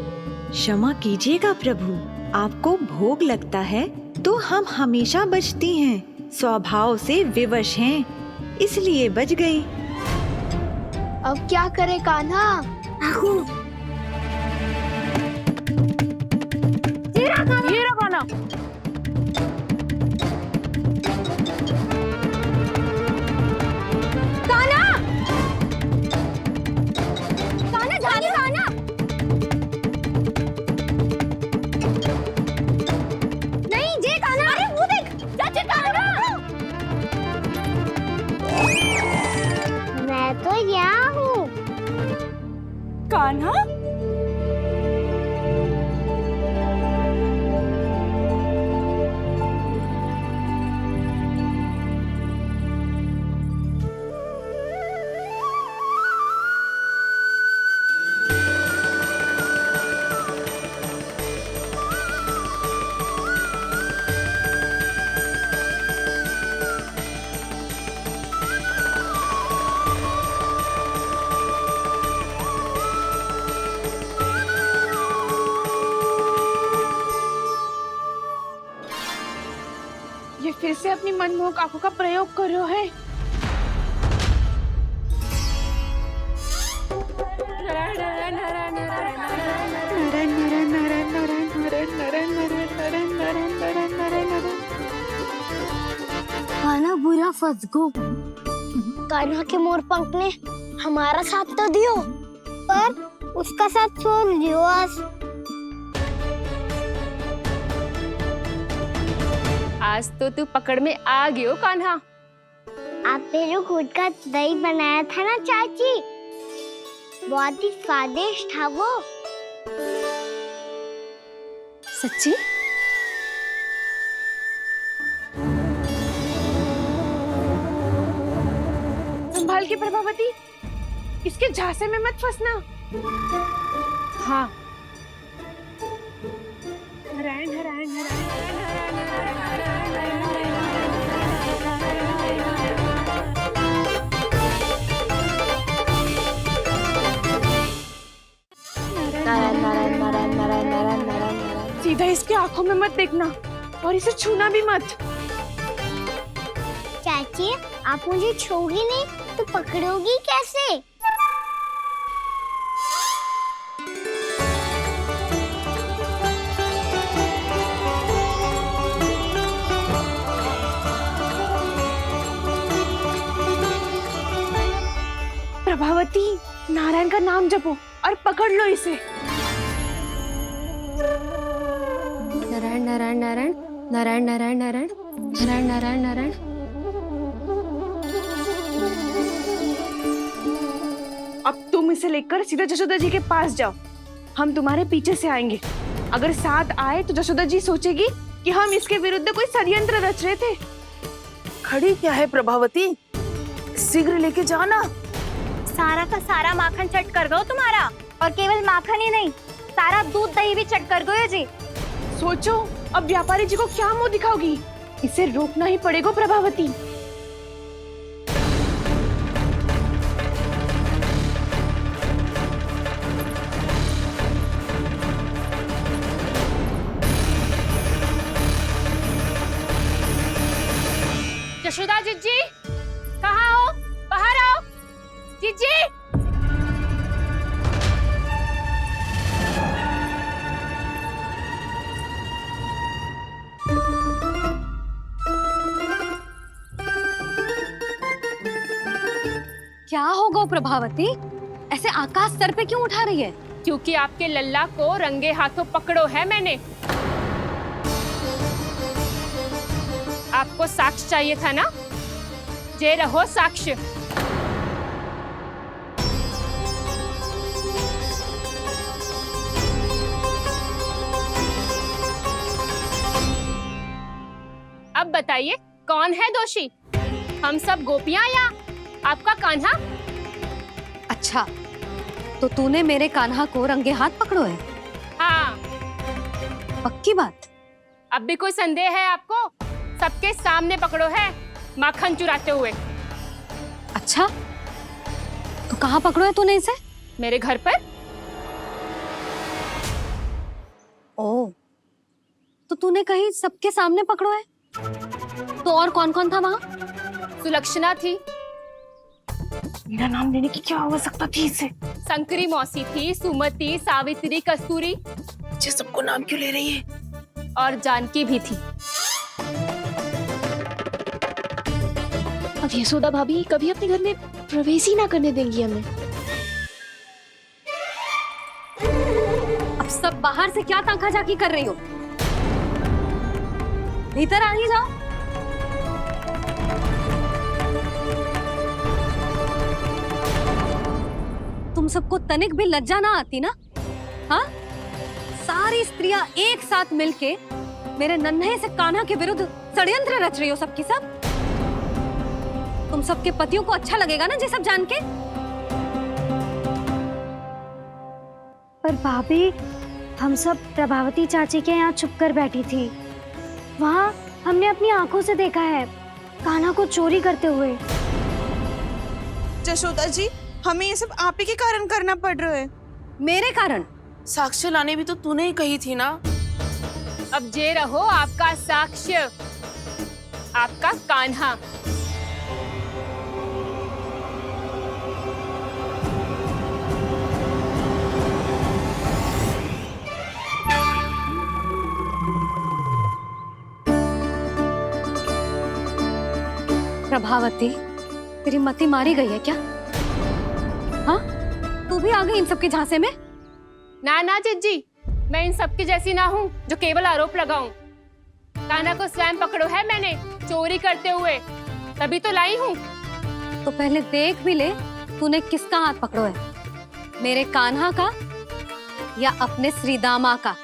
क्षमा कीजिएगा प्रभु, आपको भोग लगता है तो हम हमेशा बचती हैं, स्वभाव से विवश हैं, इसलिए बच गई। अब क्या करे कान्हा? ये रहा कान्हा। मैं तो यहाँ हूँ। कान्हा ये फिर से अपनी मनमोहक आंखों का प्रयोग कर रहे है। कान्हा बुरा फंस गो। कान्हा के मोर पंख ने हमारा साथ तो दियो, पर उसका साथ छोड़ दियो। आज तो तू पकड़ में आ गयो कान्हा। आपने जो खुद का दही बनाया था ना चाची, बहुत ही स्वादिष्ट था वो। सच्ची? संभाल के प्रभावती, इसके झांसे में मत फंसना। हाँ। नारायण नारायण सीधा इसके आंखों में मत देखना और इसे छूना भी मत। चाची, आप मुझे छोड़ोगी नहीं तो पकड़ोगी कैसे? प्रभावती, नारायण का नाम जपो और पकड़ लो इसे। नारायण नारायण नारायण नारायण नारायण नारायण नारायण नारायण नारायण। अब तुम इसे लेकर सीधा जशोदा जी के पास जाओ, हम तुम्हारे पीछे से आएंगे। अगर साथ आए तो जशोदा जी सोचेगी कि हम इसके विरुद्ध कोई षड्यंत्र रच रहे थे। खड़ी क्या है प्रभावती, शीघ्र लेके जाना। सारा का सारा माखन चट कर गयो तुम्हारा, और केवल माखन ही नहीं, सारा दूध दही भी चट कर गयो जी। सोचो अब व्यापारी जी को क्या मुंह दिखाओगी, इसे रोकना ही पड़ेगा प्रभावती। जीजी कहाँ हो? बाहर आओ जीजी। क्या हो गो प्रभावती, ऐसे आकाश सर पे क्यों उठा रही है? क्योंकि आपके लल्ला को रंगे हाथों पकड़ो है मैंने। आपको साक्ष्य चाहिए था ना, जे रहो साक्ष्य। अब बताइए कौन है दोषी, हम सब गोपियां या आपका कान्हा? अच्छा, तो तूने मेरे कान्हा को रंगे हाथ पकड़ो है? हाँ। पक्की बात? अब भी कोई संदेह है आपको? सबके सामने पकड़ो है माखन चुराते हुए। अच्छा, तो कहाँ पकड़ो है तूने इसे? मेरे घर पर। ओ, तो तूने कहीं सबके सामने पकड़ो है? तो और कौन कौन था वहाँ? सुलक्षणा थी। मेरा नाम लेने की क्या आवश्यकता थी इसे? संकरी मौसी थी, सुमति, सावित्री, कस्तूरी। ये सबको नाम क्यों ले रही है? और जानकी भी थी। अब यशोदा भाभी कभी अपने घर में प्रवेश ही ना करने देंगी हमें। अब सब बाहर से क्या ताका झाकी कर रही हो? भीतर आ ही जाओ। तुम सबको तनिक भी लज्जा ना आती ना? हाँ? सारी स्त्रियां एक साथ मिलके मेरे नन्हे से कान्हा के विरुद्ध षड्यंत्र रच रही हो सबकी सब। तुम सबके पतियों को अच्छा लगेगा ना ये सब जान के? पर भाभी, हम सब प्रभावती चाची के यहाँ छुप कर बैठी थी। वहाँ हमने अपनी आंखों से देखा है कान्हा को चोरी करते हुए। जशोदा जी, हमें ये सब आप ही के कारण करना पड़ रहा है। मेरे कारण? साक्ष्य लाने भी तो तूने ही कही थी ना। अब जे रहो आपका साक्ष्य, आपका कान्हा। प्रभावती, तेरी मति मारी गई है क्या? हाँ? तू भी आ गई इन सबके झांसे में? ना ना जिज्जी, मैं इन सबकी जैसी ना हूँ जो केवल आरोप लगाऊं। कान्हा को स्वयं पकड़ो है मैंने चोरी करते हुए, तभी तो लाई हूँ। तो पहले देख भी ले तूने किसका हाथ पकड़ो है, मेरे कान्हा का या अपने श्रीदामा का?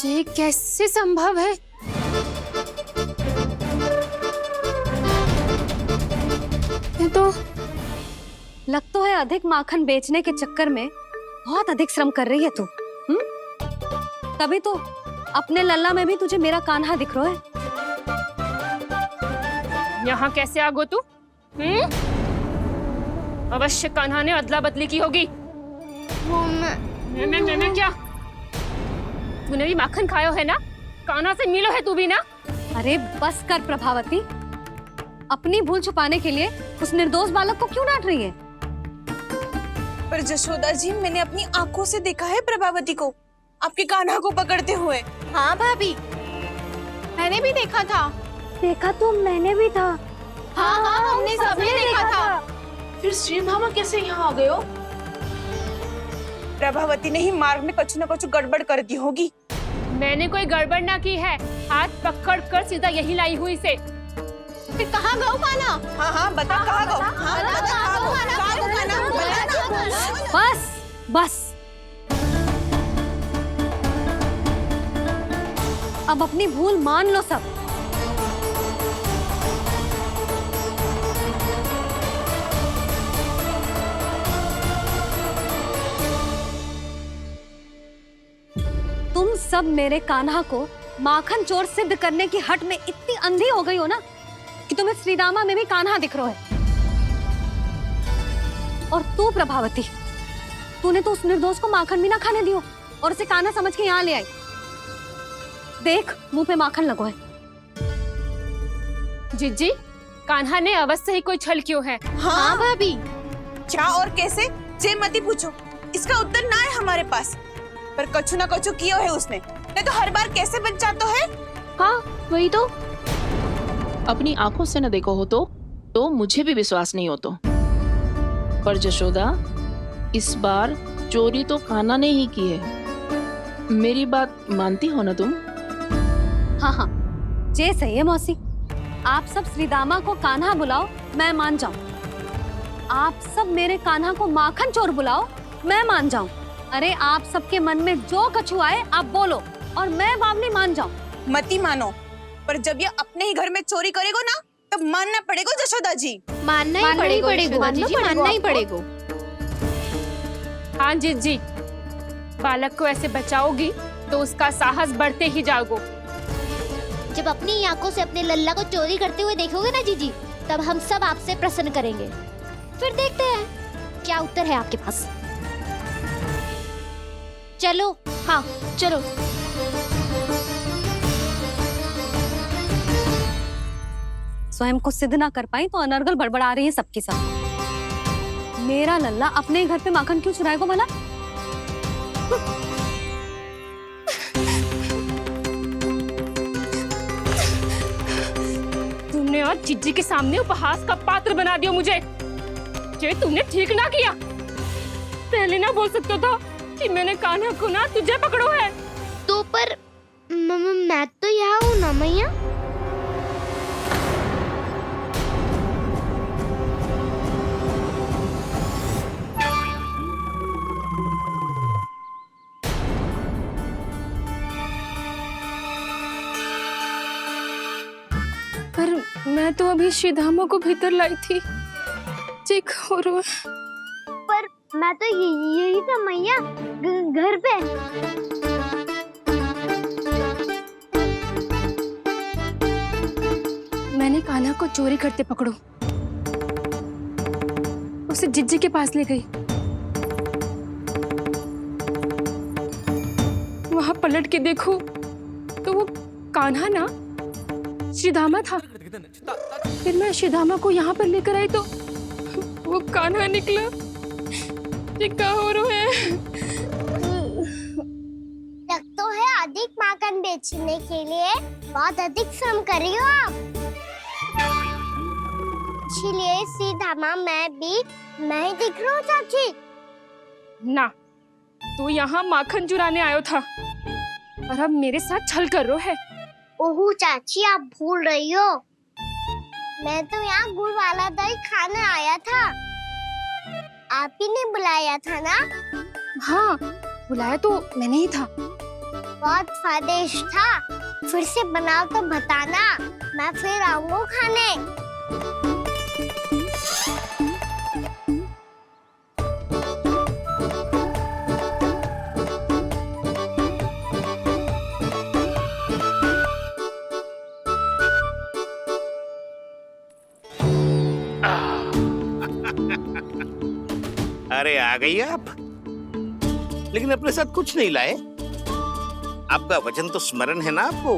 ये कैसे संभव है? ये तो लग तो है अधिक माखन बेचने के चक्कर में बहुत अधिक श्रम कर रही है तू। तभी तो अपने लल्ला में भी तुझे मेरा कान्हा दिख रहा है। यहाँ कैसे आ गो तू? अवश्य कान्हा ने अदला बदली की होगी। मैं क्या? तूने भी माखन खायो है ना? कान्हा से मिलो है तू भी ना? अरे बस कर प्रभावती, अपनी भूल छुपाने के लिए उस निर्दोष बालक को क्यों डांट रही है? पर जशोदा जी, मैंने अपनी आंखों से देखा है प्रभावती को आपके कान्हा को पकड़ते हुए। हाँ भाभी, मैंने भी देखा था। देखा तो मैंने भी था। हाँ हाँ, हमने सबने देखा था। फिर श्रीधामा कैसे यहाँ आ गए हो? प्रभावती ने ही मार्ग में कुछ न कुछ गड़बड़ कर दी होगी। मैंने कोई गड़बड़ ना की है, हाथ पकड़ कर सीधा यही लाई हुई से। फिर कहाँ गौ कान्हा? हाँ हाँ बता कहाँ गौ? हाँ बता कहाँ गौ? कहाँ गौ कान्हा? बता ना। बस बस, अब अपनी भूल मान लो सब। तुम सब मेरे कान्हा को माखन चोर सिद्ध करने की हट में इतनी अंधी हो गई हो ना कि तुम्हें श्रीदामा में भी कान्हा दिख रहा है। और तू प्रभावती, तूने तो उस निर्दोष को माखन भी ना खाने दियो और उसे कान्हा समझ के यहाँ ले आई। देख, मुंह पे माखन लगो है। जिज्जी, कान्हा ने अवश्य ही कोई छल क्यों है। हाँ भाभी। क्या और कैसे, जे मती पूछो, इसका उत्तर ना है हमारे पास। पर कछु ना कछु कियो है उसने, नहीं तो हर बार कैसे बच जाता है। हाँ वही तो। अपनी आंखों से न देखो हो तो मुझे भी विश्वास नहीं हो तो। पर जशोदा, इस बार चोरी तो कान्हा ने ही की है। मेरी बात मानती हो ना तुम? हाँ हाँ, जे सही है मौसी। आप सब श्रीदामा को कान्हा बुलाओ, मैं मान जाऊं। आप सब मेरे कान्हा को माखन चोर बुलाओ, मैं मान जाऊं। अरे आप सबके मन में जो कछु आए आप बोलो और मैं बावली मान जाऊं। मती मानो, पर जब ये अपने ही घर में चोरी करेगो ना तब मानना पड़ेगा जशोदा जी। मानना ही पड़ेगा, मानना ही पड़ेगा। हाँ जिज्जी, बालक को ऐसे बचाओगी तो उसका साहस बढ़ते ही जाओगे। जब अपनी आंखों से अपने लल्ला को चोरी करते हुए देखोगे ना जीजी, तब हम सब आपसे प्रसन्न करेंगे। फिर देखते हैं क्या उत्तर है आपके पास। चलो। हाँ चलो। स्वयं को सिद्ध ना कर पाई तो अनर्गल बड़बड़ा रही है सबकी सब। मेरा लल्ला अपने ही घर पे माखन क्यों चुराएगा भला? तुमने आज जिज्जी के सामने उपहास का पात्र बना दिया मुझे। ये तुमने ठीक ना किया। पहले ना बोल सकता था कि मैंने कान्हा को ना तुझे पकड़ो है। तो पर मैं तो यहाँ हूँ ना मैया। पर मैं तो अभी श्रीधामा को भीतर लाई थी। चेक हो रहा है। पर मैं तो यही था मैया, घर पे। मैंने कान्हा को चोरी करते पकड़ो, उसे जिज्जी के पास ले गई। वहां पलट के देखो तो वो कान्हा ना श्रीधामा था। फिर मैं श्रीधामा को यहाँ पर लेकर आई तो वो कान्हा निकला। ये क्या हो रहा है? लग तो है अधिक माखन बेचने के लिए बहुत अधिक श्रम कर रही हो आप। इसलिए सीधामा मैं ही दिख रहा हूँ चाची। ना, तू यहाँ माखन चुराने आयो था और अब मेरे साथ छल कर रहा है। ओह चाची, आप भूल रही हो, मैं तो यहाँ गुड़ वाला दही खाने आया था। आप ही ने बुलाया था ना? हाँ, बुलाया तो मैंने ही था। बहुत स्वादिष्ट था। फिर से बनाओ तो बताना, मैं फिर आऊंगा खाने। अरे आ गई आप, लेकिन अपने साथ कुछ नहीं लाए। आपका वचन तो स्मरण है ना आपको?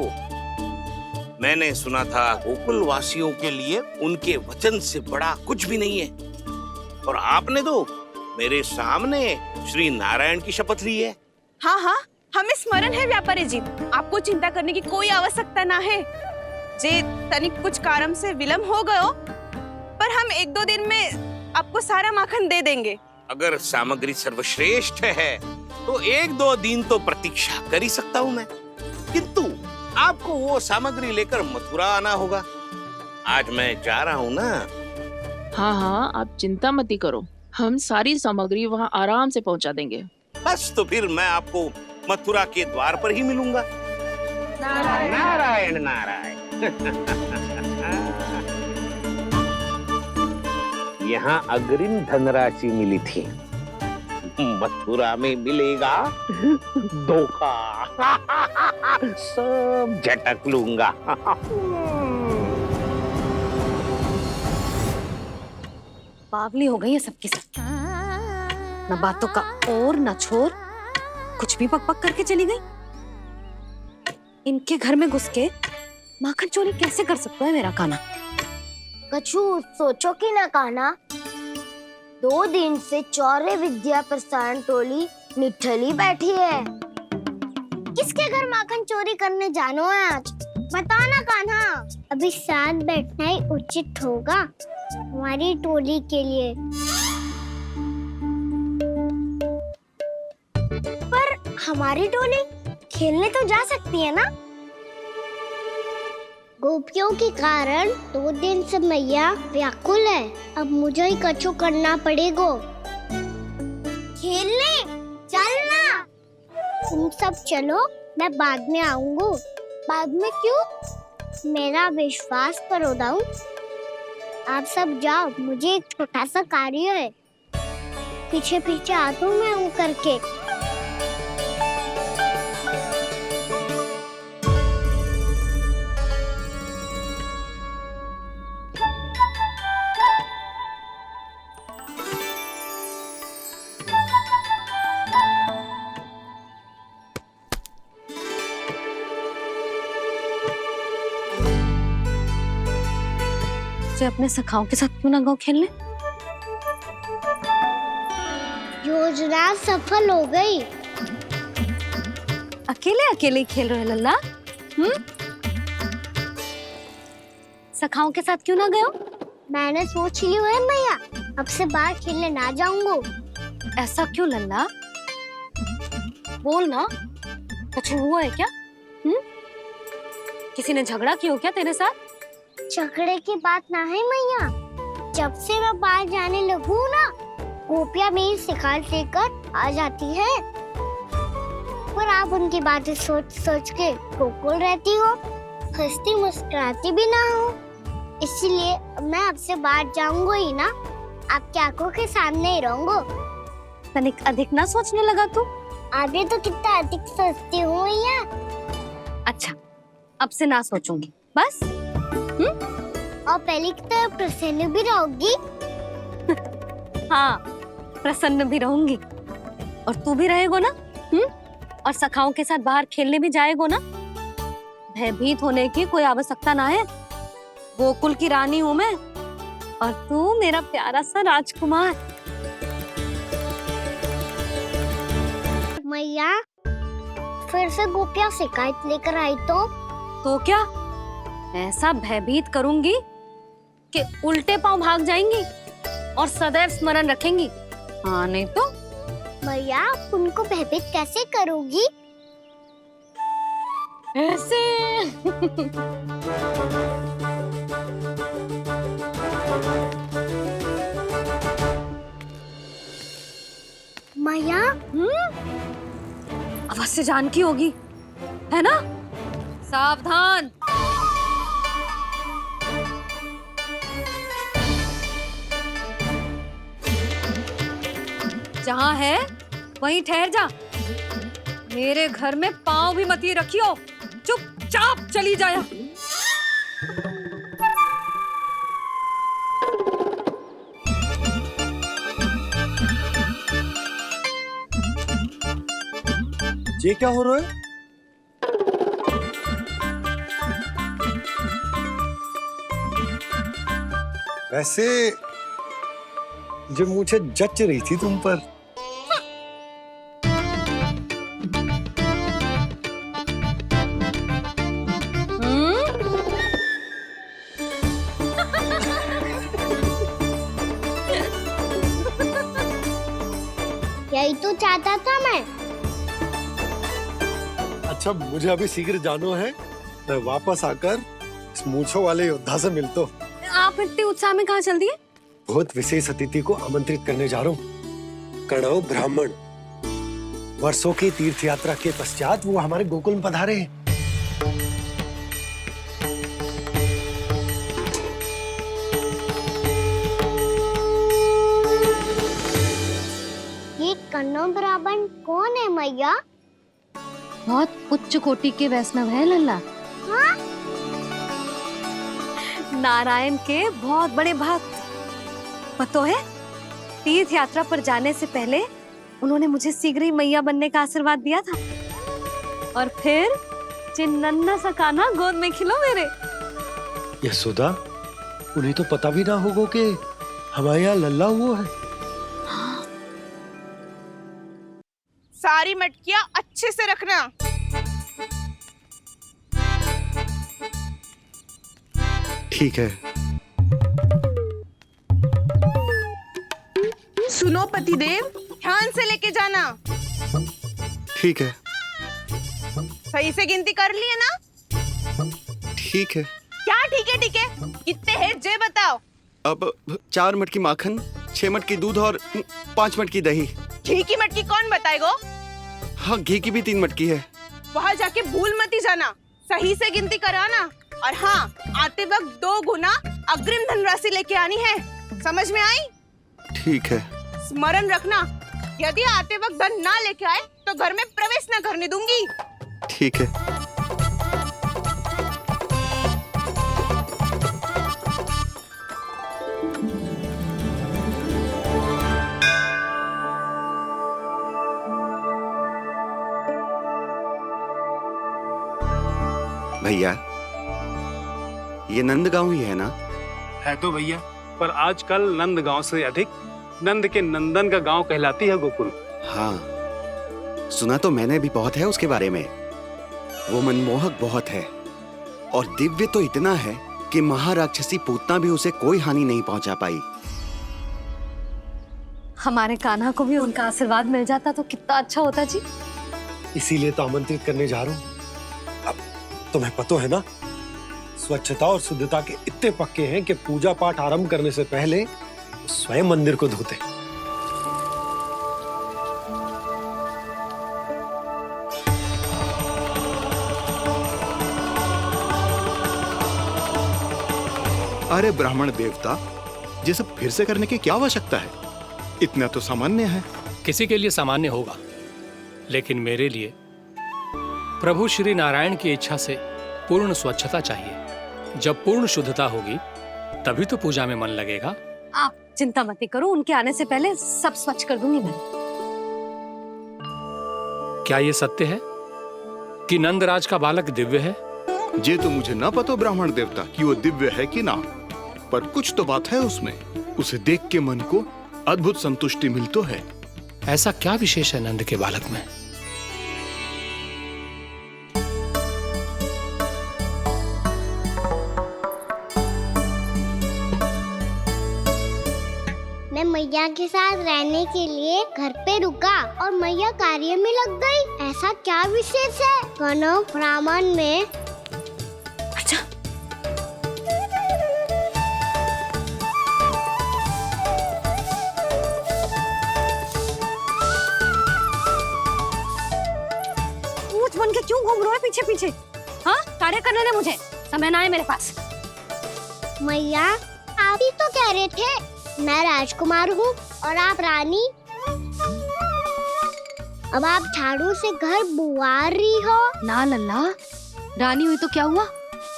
मैंने सुना था गोकुल वासियों के लिए उनके वचन से बड़ा कुछ भी नहीं है। और आपने तो मेरे सामने श्री नारायण की शपथ ली है। हाँ हाँ, हमें स्मरण है व्यापारी जी। आपको चिंता करने की कोई आवश्यकता ना है। जे तनिक कुछ कारण से विलंब हो गयो, पर हम 1-2 दिन में आपको सारा माखन दे देंगे। अगर सामग्री सर्वश्रेष्ठ है तो 1-2 दिन तो प्रतीक्षा कर ही सकता हूँ मैं, किंतु आपको वो सामग्री लेकर मथुरा आना होगा। आज मैं जा रहा हूँ ना। हाँ हाँ, आप चिंता मत करो, हम सारी सामग्री वहाँ आराम से पहुँचा देंगे। बस तो फिर मैं आपको मथुरा के द्वार पर ही मिलूंगा। नारायण नारायण। यहाँ अग्रिम धनराशि मिली थी, मथुरा में मिलेगा धोखा। सब झटक लूंगा। बावली हो गई है सबकी सब। न बातों का और न छोर, कुछ भी पक पक करके चली गई। इनके घर में घुस के माखन चोरी कैसे कर सकता है मेरा काना? कछु सोचो कि ना काना, 2 दिन से चौर्य विद्या प्रसारण टोली निठली बैठी है। किसके घर माखन चोरी करने जानो है आज? बताना कान्हा। अभी साथ बैठना ही उचित होगा हमारी टोली के लिए। पर हमारी टोली खेलने तो जा सकती है ना? गोपियों के कारण 2 दिन से मैया व्याकुल है। अब मुझे ही कछु करना पड़ेगा। खेलने चलना। तुम सब चलो, मैं बाद में आऊंगा। बाद में क्यों? मेरा विश्वास करो दाऊ। आप सब जाओ, मुझे एक छोटा सा कार्य है। पीछे पीछे आता हूँ मैं करके। अपने सखाओं के साथ क्यों ना गाँव खेलने? योजना सफल हो गई। अकेले अकेले खेल रहे लल्ला? सखाओं के साथ क्यों ना गए? मैंने सोच लिया है मैया, अब से बाहर खेलने ना जाऊंगा। ऐसा क्यों लल्ला? बोल ना, कुछ हुआ है क्या? किसी ने झगड़ा किया हो क्या तेरे साथ? झगड़े की बात ना है मैया। जब से मैं बाहर जाने लगू ना, गोपियां मेरी शिकायत लेकर आ जाती है। पर आप उनकी बातें सोच सोच के गोकुल रहती हो, हंसती मुस्कुराती भी ना हो। इसलिए मैं आपसे बाहर जाऊंगा ही ना, आपकी आंखों के सामने ही रहूंगा। तनिक अधिक ना सोचने लगा तू? आगे तो कितना अधिक सोचती हूँ मैया। अच्छा, अब से ना सोचूंगी बस। और पहले की तरह प्रसन्न भी रहोगी? हाँ, प्रसन्न भी रहूंगी। और तू भी रहेगा ना? और सखाओं के साथ बाहर खेलने भी जाएगा ना? भयभीत होने की कोई आवश्यकता ना है। गोकुल की रानी हूँ मैं, और तू मेरा प्यारा सा राजकुमार। मैया, फिर से गोपियां शिकायत लेकर आई तो क्या? ऐसा भयभीत करूंगी कि उल्टे पांव भाग जाएंगी और सदैव स्मरण रखेंगी। हाँ नहीं तो? मैया, उनको भयभीत कैसे करोगी? ऐसे। मैया, अवश्य जानकी होगी, है ना? सावधान। जहाँ है वहीं ठहर जा। मेरे घर में पाँव भी मत ही रखियो, चुपचाप चली जाया। ये क्या हो रहा है? वैसे जो मुझे जच रही थी तुम पर। यही तो चाहता था मैं। अच्छा, मुझे अभी शीघ्र जाना है। मैं वापस आकर इस मूंछों वाले योद्धा से मिलता हूँ। आप इतने उत्साह में कहाँ चल दिए? बहुत विशेष अतिथि को आमंत्रित करने जा रहा हूँ। कणव ब्राह्मण। वर्षों की तीर्थ यात्रा के पश्चात वो हमारे गोकुल में पधारे हैं। ये कणव ब्राह्मण कौन है मैया? बहुत उच्च कोटि के वैष्णव हैं लल्ला। हाँ? नारायण के बहुत बड़े भक्त। पता है, तीर्थ यात्रा पर जाने से पहले उन्होंने मुझे शीघ्र ही मैया बनने का आशीर्वाद दिया था। और फिर चिन्नन्ना सा कान्हा गोद में खिलो मेरे। यशोदा, उन्हें तो पता भी ना होगा कि हमारे यहाँ लल्ला हुआ है। सारी मटकियां अच्छे से रखना। ठीक है। सुनो पतिदेव, ध्यान से लेके जाना। ठीक है। सही से गिनती कर लिए ना? ठीक है। क्या ठीक है ठीक है? कितने हैं जे बताओ। अब 4 मटकी माखन, 6 मटकी दूध और 5 मटकी दही। घी की मटकी कौन बताएगा? हाँ, घी की भी 3 मटकी है। वहाँ जाके भूल मती जाना, सही से गिनती कराना। और हाँ, आते वक्त 2 गुना अग्रिम धनराशि लेके आनी है। समझ में आई? ठीक है। स्मरण रखना, यदि आते वक्त धन ना लेके आए तो घर में प्रवेश न करने दूंगी। ठीक है। भैया, ये नंदगांव ही है ना? है तो भैया, पर आजकल नंदगांव से अधिक नंद के नंदन का गांव कहलाती है गोकुल। हाँ, सुना तो मैंने भी बहुत है उसके बारे में। वो मनमोहक बहुत है और दिव्य तो इतना है कि महाराक्षसी पूतना भी उसे कोई हानि नहीं पहुंचा पाई। हमारे कान्हा को भी उनका आशीर्वाद मिल जाता तो कितना अच्छा होता जी। इसीलिए तो आमंत्रित करने जा रहा हूँ। अब तुम्हें पता है ना, स्वच्छता और शुद्धता के इतने पक्के हैं कि पूजा पाठ आरंभ करने से पहले स्वयं मंदिर को धोते। अरे ब्राह्मण देवता, ये सब फिर से करने की क्या आवश्यकता है? इतना तो सामान्य है। किसी के लिए सामान्य होगा, लेकिन मेरे लिए प्रभु श्री नारायण की इच्छा से पूर्ण स्वच्छता चाहिए। जब पूर्ण शुद्धता होगी तभी तो पूजा में मन लगेगा। आप चिंता मत करो, उनके आने से पहले सब स्वच्छ कर दूंगी मैं। क्या ये सत्य है कि नंदराज का बालक दिव्य है? ये तो मुझे ना पता ब्राह्मण देवता कि वो दिव्य है कि ना, पर कुछ तो बात है उसमें। उसे देख के मन को अद्भुत संतुष्टि मिल तो है। ऐसा क्या विशेष है नंद के बालक में? मैं मैया के साथ रहने के लिए घर पे रुका और मैया कार्य में लग गई। ऐसा क्या विशेष है कनव ब्राह्मण में? अच्छा, ऊंच बन के क्यों घूम रहे हो पीछे पीछे? हाँ, कार्य करने दे मुझे, समय ना है मेरे पास। मैया, आप ही तो कह रहे थे मैं राजकुमार हूँ और आप रानी। अब आप झाड़ू से घर बुआर रही हो। ना लल्ला, रानी हुई तो क्या हुआ,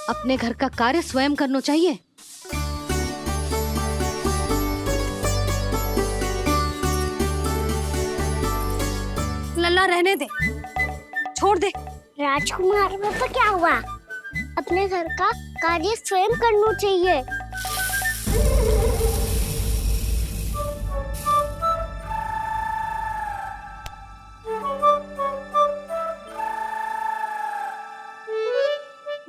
अपने घर का कार्य स्वयं करना चाहिए। लल्ला रहने दे, छोड़ दे। राजकुमार में तो क्या हुआ, अपने घर का कार्य स्वयं करना चाहिए।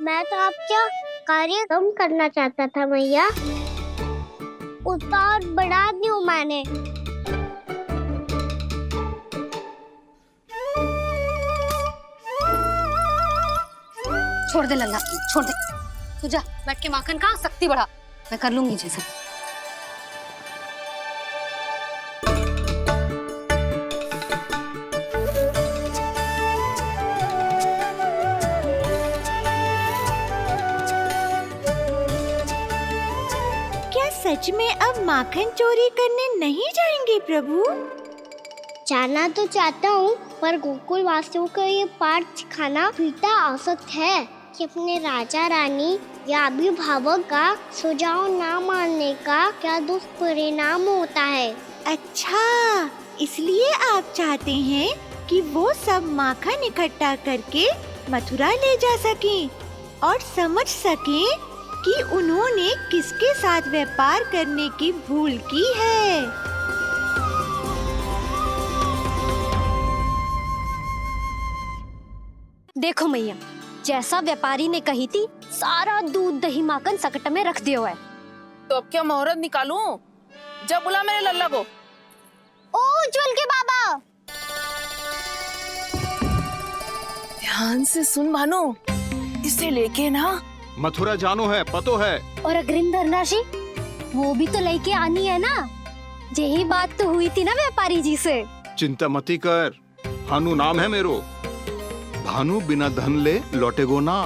मैं तो आपका कार्य कम करना चाहता था मैया, उसका और बढ़ा दूं मैंने। छोड़ दे लल्ला, छोड़ दे। तू जा बैठ के माखन खा, शक्ति बढ़ा, मैं कर लूंगी जैसे। क्या सच में अब माखन चोरी करने नहीं जाएंगे प्रभु? जाना तो चाहता हूँ, पर गोकुल वासियों को ये पाठ सिखाना पिता औसत है कि अपने राजा रानी या अभिभावक का सुझाव ना मानने का क्या दुष्परिणाम होता है। अच्छा, इसलिए आप चाहते हैं कि वो सब माखन इकट्ठा करके मथुरा ले जा सकें और समझ सकें कि उन्होंने किसके साथ व्यापार करने की भूल की है। देखो मैया, जैसा व्यापारी ने कही थी, सारा दूध दही माखन सकट में रख दियो है। तो अब क्या मुहूर्त निकालूं? जब बुला मेरे लल्ला को। ओ उज्जवल के बाबा, ध्यान से सुन भानु, इसे लेके ना मथुरा जानो है, पतो है। और अग्रिम धनराशि वो भी तो लेके आनी है ना। यही बात तो हुई थी ना व्यापारी जी से। चिंता मती कर, भानु नाम है मेरो। भानु बिना धन ले लौटेगो ना।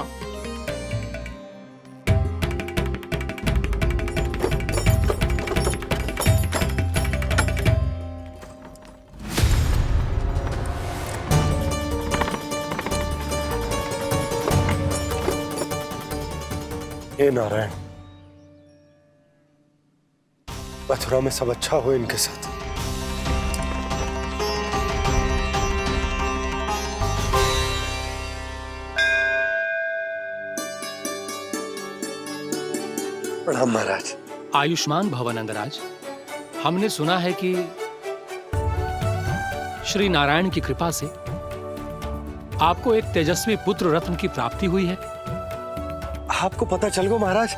हे नारायण, मथुरा में सब अच्छा हो इनके साथ। प्रणाम महाराज। आयुष्मान भव नंदराज। हमने सुना है कि श्री नारायण की कृपा से आपको एक तेजस्वी पुत्र रत्न की प्राप्ति हुई है। आपको पता चल गो महाराज,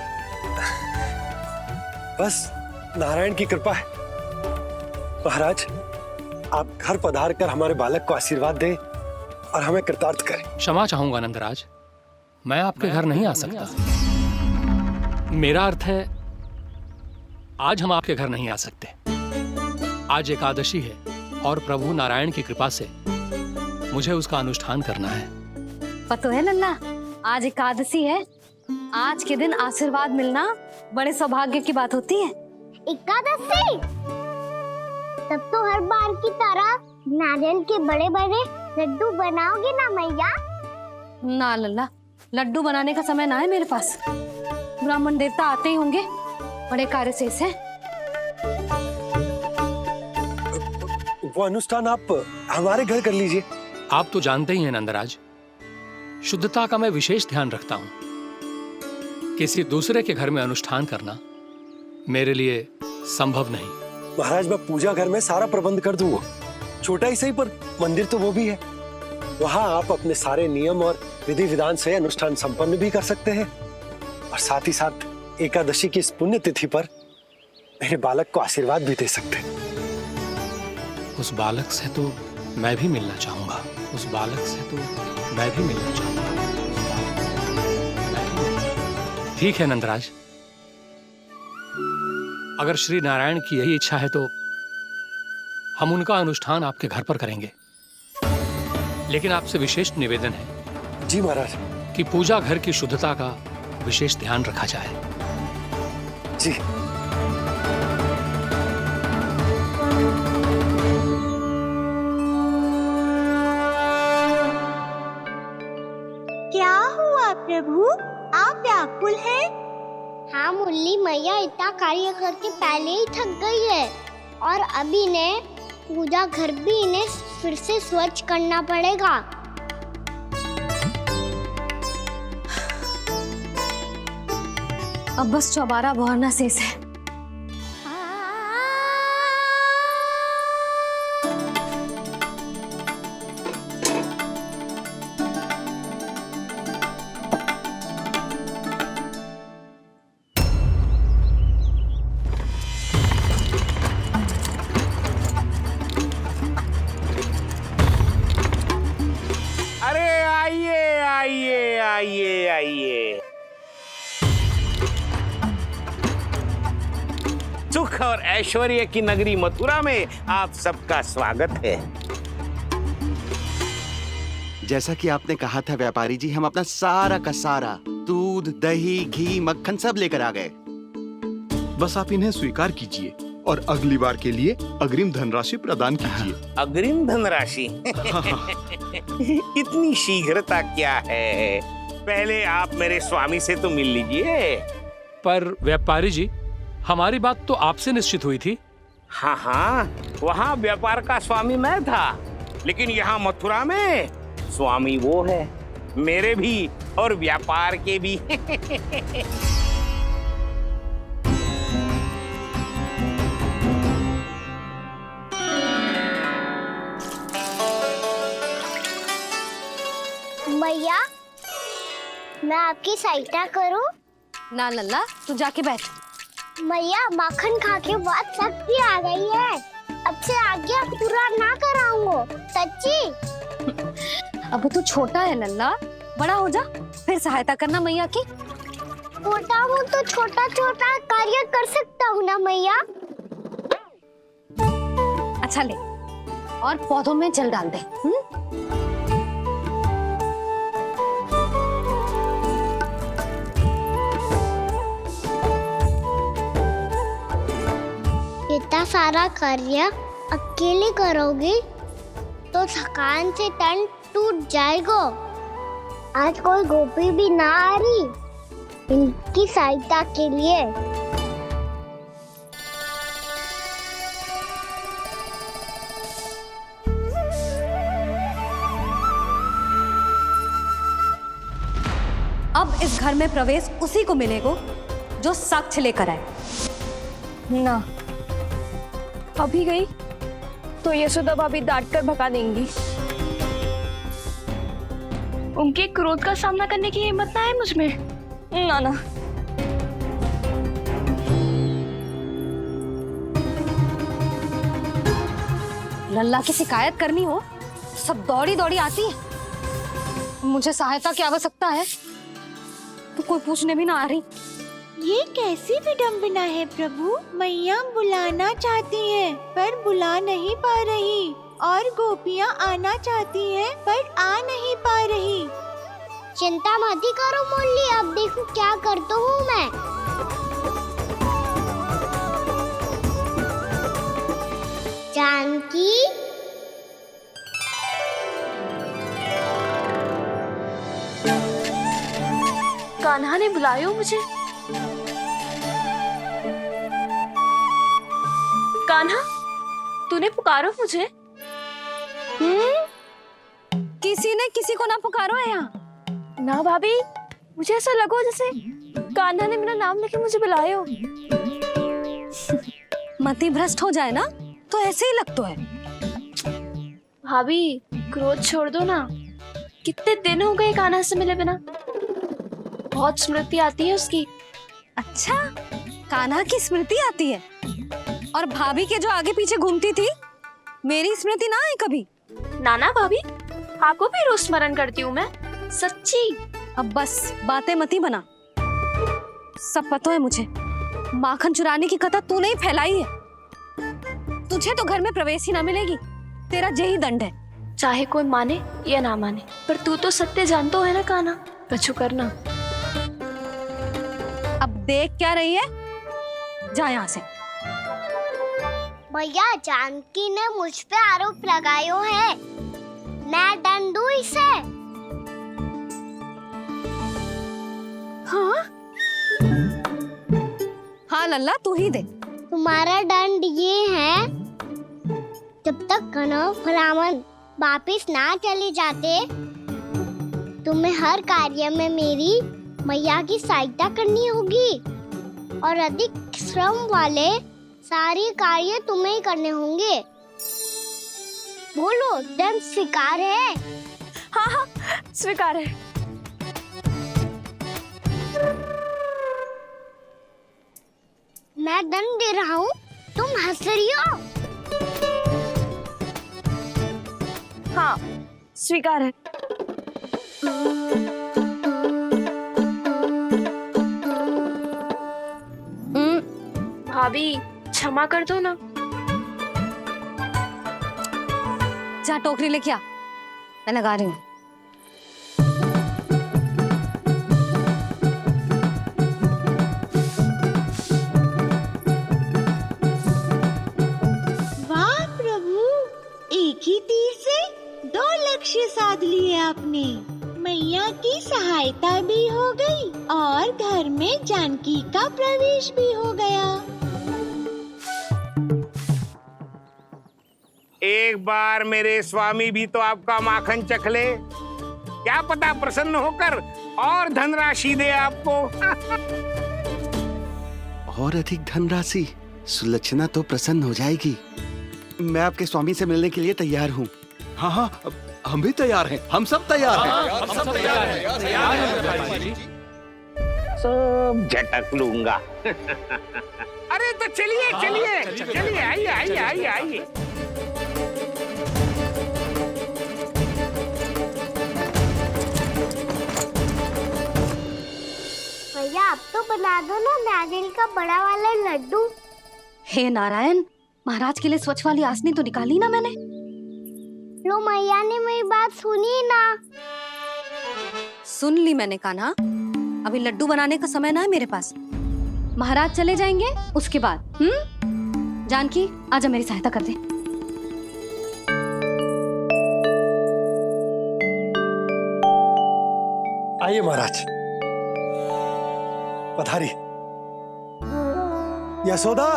बस नारायण की कृपा है। महाराज, आप घर पधार कर हमारे बालक को आशीर्वाद दें और हमें कृतार्थ करें। क्षमा चाहूंगा नंदराज, मैं आपके घर नहीं आ सकता। मेरा अर्थ है, आज हम आपके घर नहीं आ सकते। आज एकादशी है और प्रभु नारायण की कृपा से मुझे उसका अनुष्ठान करना है। पतो है लल्ला, आज एकादशी है। आज के दिन आशीर्वाद मिलना बड़े सौभाग्य की बात होती है। एकादशी? तब तो हर बार की तरह नारियल के बड़े बड़े लड्डू बनाओगे ना मैया? ना लल्ला, लड्डू बनाने का समय ना है मेरे पास। ब्राह्मण देवता आते ही होंगे, बड़े कार्य शेष है। वो अनुष्ठान आप हमारे घर कर लीजिए। आप तो जानते ही हैं नंदराज, शुद्धता का मैं विशेष ध्यान रखता हूं। किसी दूसरे के घर में अनुष्ठान करना मेरे लिए संभव नहीं। महाराज, मैं पूजा घर में सारा प्रबंध कर दूंगा। छोटा ही सही, पर मंदिर तो वो भी है। वहां आप अपने सारे नियम और विधि विधान से अनुष्ठान संपन्न भी कर सकते हैं और साथ ही साथ एकादशी की इस पुण्य तिथि पर मेरे बालक को आशीर्वाद भी दे सकते हैं। उस बालक से तो मैं भी मिलना चाहूंगा। उस बालक से तो मैं भी मिलना चाहूंगा। ठीक है नंदराज, अगर श्री नारायण की यही इच्छा है तो हम उनका अनुष्ठान आपके घर पर करेंगे। लेकिन आपसे विशेष निवेदन है। जी महाराज। कि पूजा घर की शुद्धता का विशेष ध्यान रखा जाए। जी। क्या हुआ प्रभु, आप व्याकुल हैं? हाँ मुरली मैया इतना कार्य करके पहले ही थक गई है और अभी ने पूजा घर भी इन्हें फिर से स्वच्छ करना पड़ेगा। अब बस चौबारा बहरना शेष है। अरे आइए आइए आइए आइए, सुख और ऐश्वर्य की नगरी मथुरा में आप सबका स्वागत है। जैसा कि आपने कहा था व्यापारी जी, हम अपना सारा का सारा दूध दही घी मक्खन सब लेकर आ गए। बस आप इन्हें स्वीकार कीजिए और अगली बार के लिए अग्रिम धनराशि प्रदान कीजिए। अग्रिम धनराशि? इतनी शीघ्रता क्या है? पहले आप मेरे स्वामी से तो मिल लीजिए। पर व्यापारी जी, हमारी बात तो आपसे निश्चित हुई थी। हाँ हाँ, वहाँ व्यापार का स्वामी मैं था, लेकिन यहाँ मथुरा में स्वामी वो है, मेरे भी और व्यापार के भी। भैया, मैं आपकी सहायता करूं? ना लल्ला, तू जाके बैठ। भैया, माखन खा के बहुत शक्ति आ गई है। अब से आगे आप पूरा ना कराऊंगा, सच्ची। अब तू छोटा है लल्ला, बड़ा हो जा, फिर सहायता करना मैया की। छोटा हूँ तो छोटा छोटा कार्य कर सकता हूँ ना मैया। अच्छा ले, और पौधों में जल डाल दे। इतना सारा कार्य अकेले करोगी तो थकान से तन टूट जाएगा। आज कोई गोपी भी ना आ रही इनकी सहायता के लिए। अब इस घर में प्रवेश उसी को मिलेगा जो साक्ष्य लेकर आए। ना, अभी गई तो यशोदा भाभी डांट कर भगा देंगी। उनके क्रोध का सामना करने की हिम्मत ना है मुझ में। ना ना, लल्ला की शिकायत करनी हो सब दौड़ी दौड़ी आती है। मुझे सहायता की आवश्यकता है तो कोई पूछने भी ना आ रही। ये कैसी विडंबना है प्रभु। मैया बुलाना चाहती हैं पर बुला नहीं पा रही, और गोपियाँ आना चाहती हैं पर आ नहीं पा रही। चिंता मत करो मुरली, अब देखो क्या करता हूँ मैं। जानकी, कान्हा ने बुलाया मुझे। कान्हा, तूने पुकारो मुझे। किसी ने किसी को ना पुकारो है यहाँ। ना भाभी, मुझे ऐसा लगो जैसे कान्हा ने मेरा नाम लेके मुझे बुलायो। मति भ्रष्ट हो जाए ना तो ऐसे ही लगता है। भाभी, क्रोध छोड़ दो ना। कितने दिन हो गए कान्हा से मिले बिना। बहुत स्मृति आती है उसकी। अच्छा, कान्हा की स्मृति आती है? और भाभी के जो आगे पीछे घूमती थी, मेरी स्मृति ना है कभी? नाना भाभी, आपको भी रोज स्मरण करती हूँ मैं, सच्ची। अब बस बातें मत ही बना। सब पता है मुझे। माखन चुराने की कथा तूने ही फैलाई है। तुझे तो घर में प्रवेश ही ना मिलेगी। तेरा यही दंड है। चाहे कोई माने या ना माने, पर तू तो सत्य जानता है ना कान्हा। कछु करना। अब देख क्या रही है, जा यहाँ से। भैया, जानकी ने मुझ पे आरोप लगायो है, मैं दंड दूं इसे। हाँ हाँ लल्ला, तू ही दे। तुम्हारा दंड ये है, जब तक कनव ब्राह्मण वापिस ना चले जाते, तुम्हें हर कार्य में मेरी मैया की सहायता करनी होगी, और अधिक श्रम वाले सारे कार्य तुम्हें ही करने होंगे। बोलो, दंड स्वीकार है? हाँ हाँ, स्वीकार है। मैं दंड दे रहा हूँ, तुम हंस रही हो? हाँ, स्वीकार है। भाभी, क्षमा कर दो ना। जा टोकरी लेके आ, मैं लगा रही हूँ। की सहायता भी हो गई और घर में जानकी का प्रवेश भी हो गया। एक बार मेरे स्वामी भी तो आपका माखन चख ले, क्या पता प्रसन्न होकर और धनराशि दे आपको। और अधिक धनराशि? सुलक्षणा तो प्रसन्न हो जाएगी। मैं आपके स्वामी से मिलने के लिए तैयार हूँ। हाँ हाँ, हम भी तैयार हैं। हम सब तैयार हैं। हम सब तैयार हैं। सब झटक लूंगा। अरे तो चलिए चलिए चलिए, आइए आइए आइए आइए। भैया आप तो बना दो ना नारियल का बड़ा वाला लड्डू। हे नारायण, महाराज के लिए स्वच्छ वाली आसनी तो निकाली ना मैंने। लो मैया ने मेरी बात सुनी ना। सुन ली मैंने कान्हा, अभी लड्डू बनाने का समय ना है मेरे पास। महाराज चले जाएंगे उसके बाद। जानकी आजा मेरी सहायता कर दे। आइए महाराज, पधारी। यशोदा।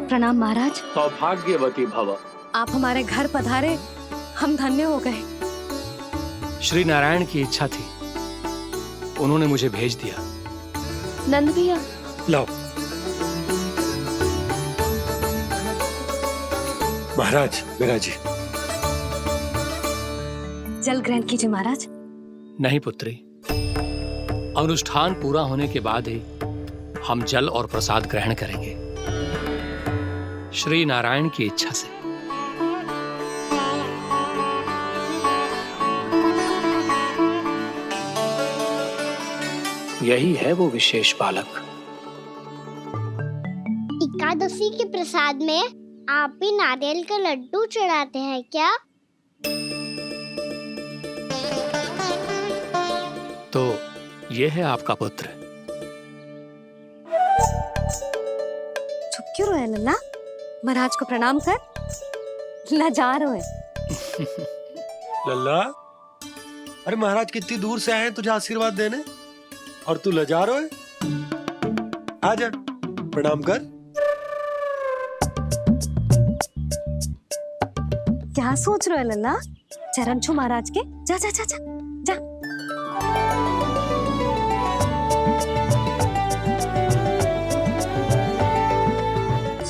प्रणाम महाराज। सौभाग्यवती भव। आप हमारे घर पधारे, हम धन्य हो गए। श्री नारायण की इच्छा थी, उन्होंने मुझे भेज दिया। नंद भैया लाओ। महाराज मेरा जी। जल ग्रहण कीजिए महाराज। नहीं पुत्री, अनुष्ठान पूरा होने के बाद ही हम जल और प्रसाद ग्रहण करेंगे, श्री नारायण की इच्छा से। यही है वो विशेष बालक। एकादशी के प्रसाद में आप भी नारियल का लड्डू चढ़ाते हैं क्या? तो ये है आपका पुत्र। चुप क्यों रोए लल्ला? महाराज को प्रणाम कर। लजा रोए। लल्ला, अरे महाराज कितनी दूर से आए हैं तुझे आशीर्वाद देने, और तू लजा रहा है? आजा प्रणाम कर। क्या सोच रहे हो लल्ला? चरण छू महाराज के। जा जा जा जा जा।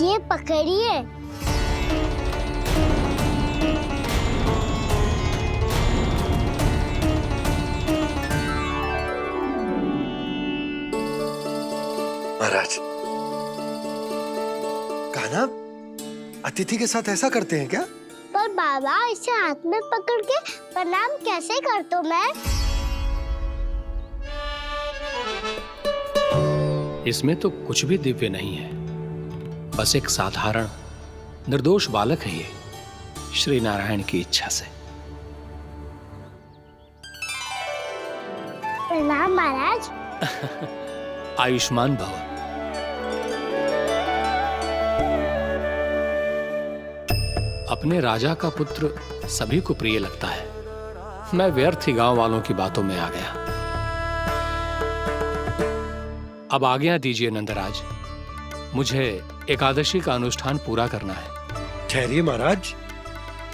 ये पकड़िए। महाराज, कान्हा अतिथि के साथ ऐसा करते हैं क्या? पर बाबा इसे हाथ में पकड़ के प्रणाम कैसे करता हूँ मैं? इसमें तो कुछ भी दिव्य नहीं है, बस एक साधारण निर्दोष बालक है ये, श्री नारायण की इच्छा से। प्रणाम महाराज। आयुष्मान भव। अपने राजा का पुत्र सभी को प्रिय लगता है। मैं व्यर्थ ही गांव वालों की बातों में आ गया। अब आज्ञा दीजिए नंदराज, मुझे एकादशी का अनुष्ठान पूरा करना है। ठहरिए महाराज,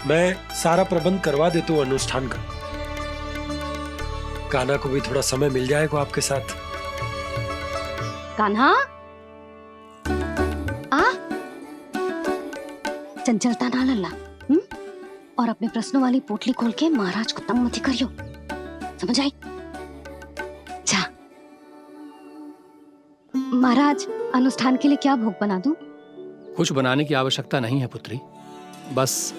मैं सारा प्रबंध करवा देता हूँ अनुष्ठान का। कान्हा को भी थोड़ा समय मिल जाएगा आपके साथ। कान्हा आ, चंचलता ना लल्ला। और अपने प्रश्नों वाली पोटली खोल के महाराज को तंग मत करियो, समझ आई? जा महाराज, अनुष्ठान के लिए क्या भोग बना दूं? कुछ बनाने की आवश्यकता नहीं है पुत्री, बस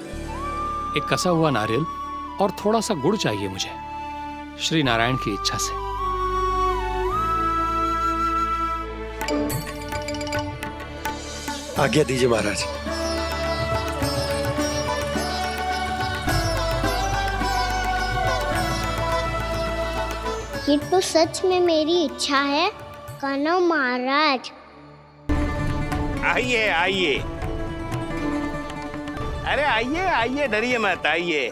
एक कसा हुआ नारियल और थोड़ा सा गुड़ चाहिए मुझे, श्री नारायण की इच्छा से। आज्ञा दीजिए महाराज। ये तो सच में मेरी इच्छा है कान्हा महाराज। आइए आइए, अरे आइए आइए, डरिए मत, आइए।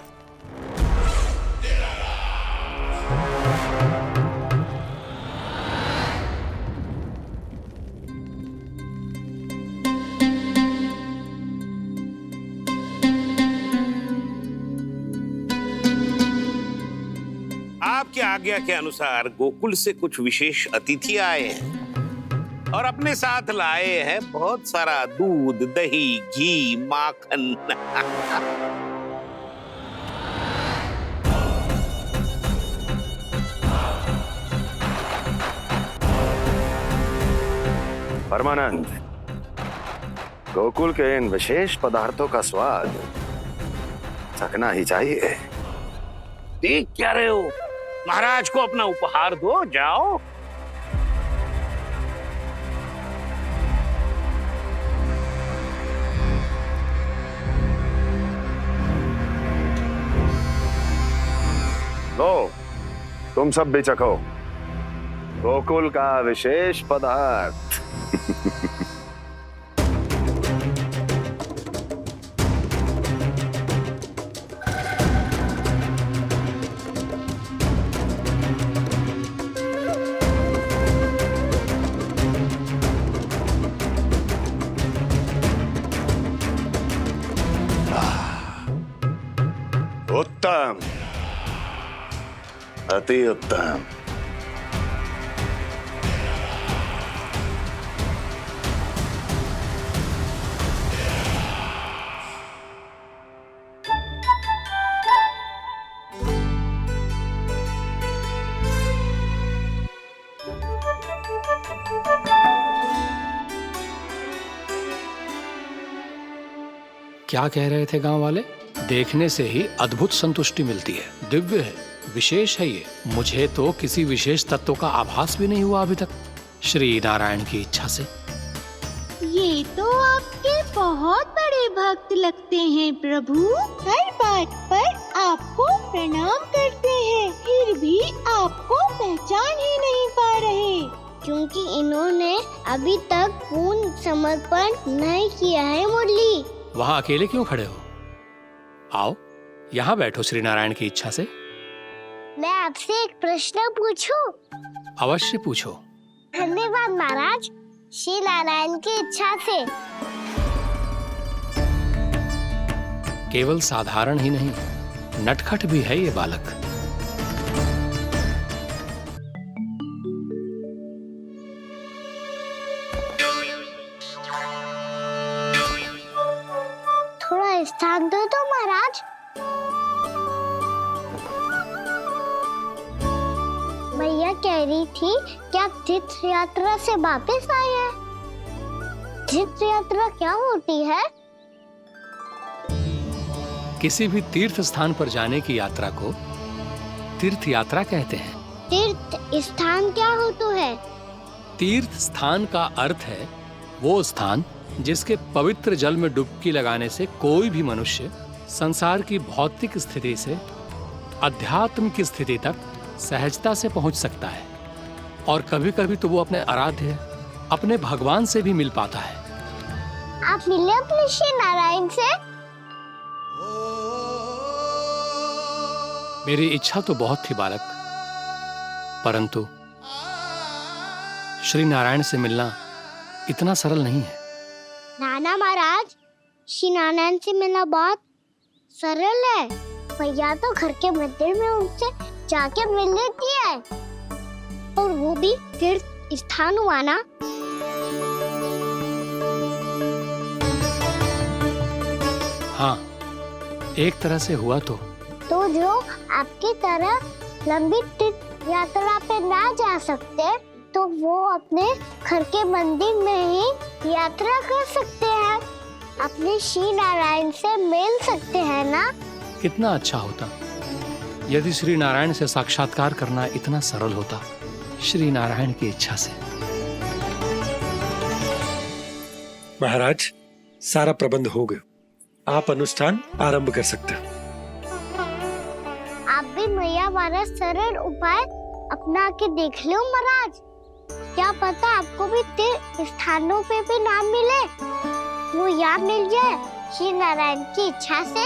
आपकी आज्ञा के अनुसार गोकुल से कुछ विशेष अतिथि आए हैं और अपने साथ लाए हैं बहुत सारा दूध, दही, घी, माखन। परमानंद, गोकुल के इन विशेष पदार्थों का स्वाद चखना ही चाहिए। देख क्या रहे हो? महाराज को अपना उपहार दो, जाओ। लो, तुम सब भी चखो गोकुल का विशेष पदार्थ। उत्तम, अति उत्तम। क्या कह रहे थे गांव वाले? देखने से ही अद्भुत संतुष्टि मिलती है, दिव्य है, विशेष है ये। मुझे तो किसी विशेष तत्व का आभास भी नहीं हुआ अभी तक, श्री नारायण की इच्छा से। ये तो आपके बहुत बड़े भक्त लगते हैं प्रभु। हर बात पर आपको प्रणाम करते हैं, फिर भी आपको पहचान ही नहीं पा रहे। क्योंकि इन्होंने अभी तक पूर्ण समर्पण नहीं किया है मुरली। वहाँ अकेले क्यों खड़े हो? आओ यहाँ बैठो श्री नारायण की इच्छा से। मैं आपसे एक प्रश्न पूछूं? अवश्य पूछो। धन्यवाद महाराज, श्री नारायण की इच्छा से। केवल साधारण ही नहीं, नटखट भी है ये बालक। थोड़ा स्थान दो तो महाराज। मैया कह रही थी कि आप तीर्थ यात्रा से वापस आए हैं। तीर्थ यात्रा क्या होती है? किसी भी तीर्थ स्थान पर जाने की यात्रा को तीर्थ यात्रा कहते हैं। तीर्थ स्थान क्या होता है? तीर्थ स्थान का अर्थ है वो स्थान जिसके पवित्र जल में डुबकी लगाने से कोई भी मनुष्य संसार की भौतिक स्थिति से अध्यात्म की स्थिति तक सहजता से पहुंच सकता है, और कभी कभी तो वो अपने आराध्य, अपने भगवान से भी मिल पाता है। आप मिले अपने श्री नारायण से? मेरी इच्छा तो बहुत थी बालक, परंतु श्री नारायण से मिलना इतना सरल नहीं है। नाना महाराज, श्री नारायण से मिलना बहुत सरल है। भैया तो घर के मंदिर में उनसे जाके मिल लेती है, और वो भी तीर्थ स्थान हुआ ना। हाँ, एक तरह से हुआ तो जो आपकी तरह लंबी तीर्थ यात्रा पे ना जा सकते, तो वो अपने घर के मंदिर में ही यात्रा कर सकते हैं, अपने श्री नारायण से मिल सकते हैं ना। कितना अच्छा होता यदि श्री नारायण से साक्षात्कार करना इतना सरल होता, श्री नारायण की इच्छा से। महाराज, सारा प्रबंध हो गया, आप अनुष्ठान आरंभ कर सकते हैं। आप भी मैया वाला सरल उपाय अपना के देख लो महाराज। क्या पता आपको भी तीर्थ स्थानों पे भी नाम मिले, वो याद मिल जाए श्री नारायण की इच्छा से।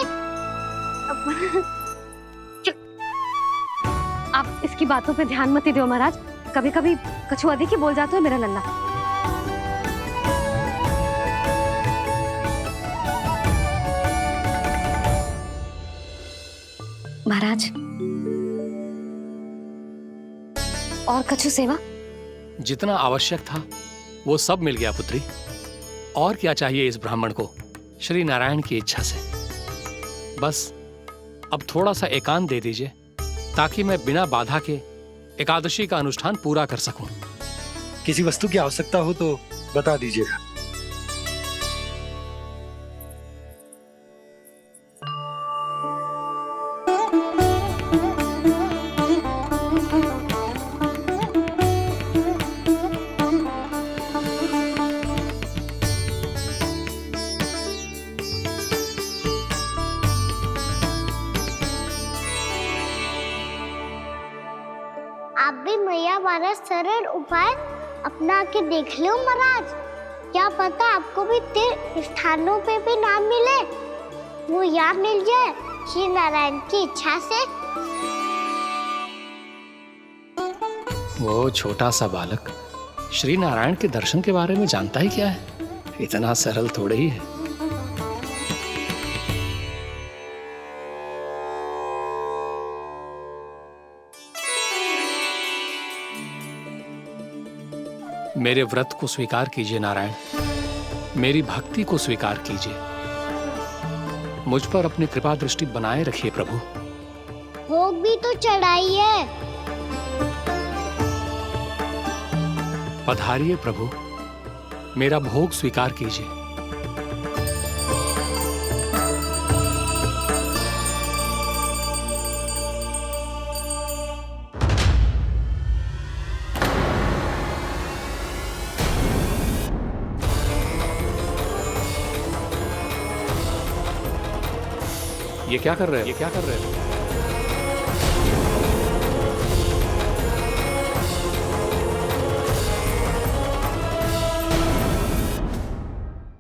आप इसकी बातों पे ध्यान मत दो महाराज, कभी कभी कछुआ देखी बोल जाता है मेरा लल्ला। महाराज, और कछु सेवा? जितना आवश्यक था वो सब मिल गया पुत्री। और क्या चाहिए इस ब्राह्मण को श्री नारायण की इच्छा से? बस अब थोड़ा सा एकांत दे दीजिए ताकि मैं बिना बाधा के एकादशी का अनुष्ठान पूरा कर सकूं। किसी वस्तु की आवश्यकता हो तो बता दीजिएगा। आप भी मैया वाला सरल उपाय अपना के देख लो महाराज। क्या पता आपको भी तीर्थ स्थानों पे भी नाम मिले, वो यहाँ मिल जाए श्री नारायण की इच्छा से। वो छोटा सा बालक श्री नारायण के दर्शन के बारे में जानता ही क्या है? इतना सरल थोड़े ही है। मेरे व्रत को स्वीकार कीजिए नारायण, मेरी भक्ति को स्वीकार कीजिए। मुझ पर अपनी कृपा दृष्टि बनाए रखिए प्रभु। भोग भी तो चढ़ाइए। पधारिए प्रभु, मेरा भोग स्वीकार कीजिए। ये क्या कर रहे हैं?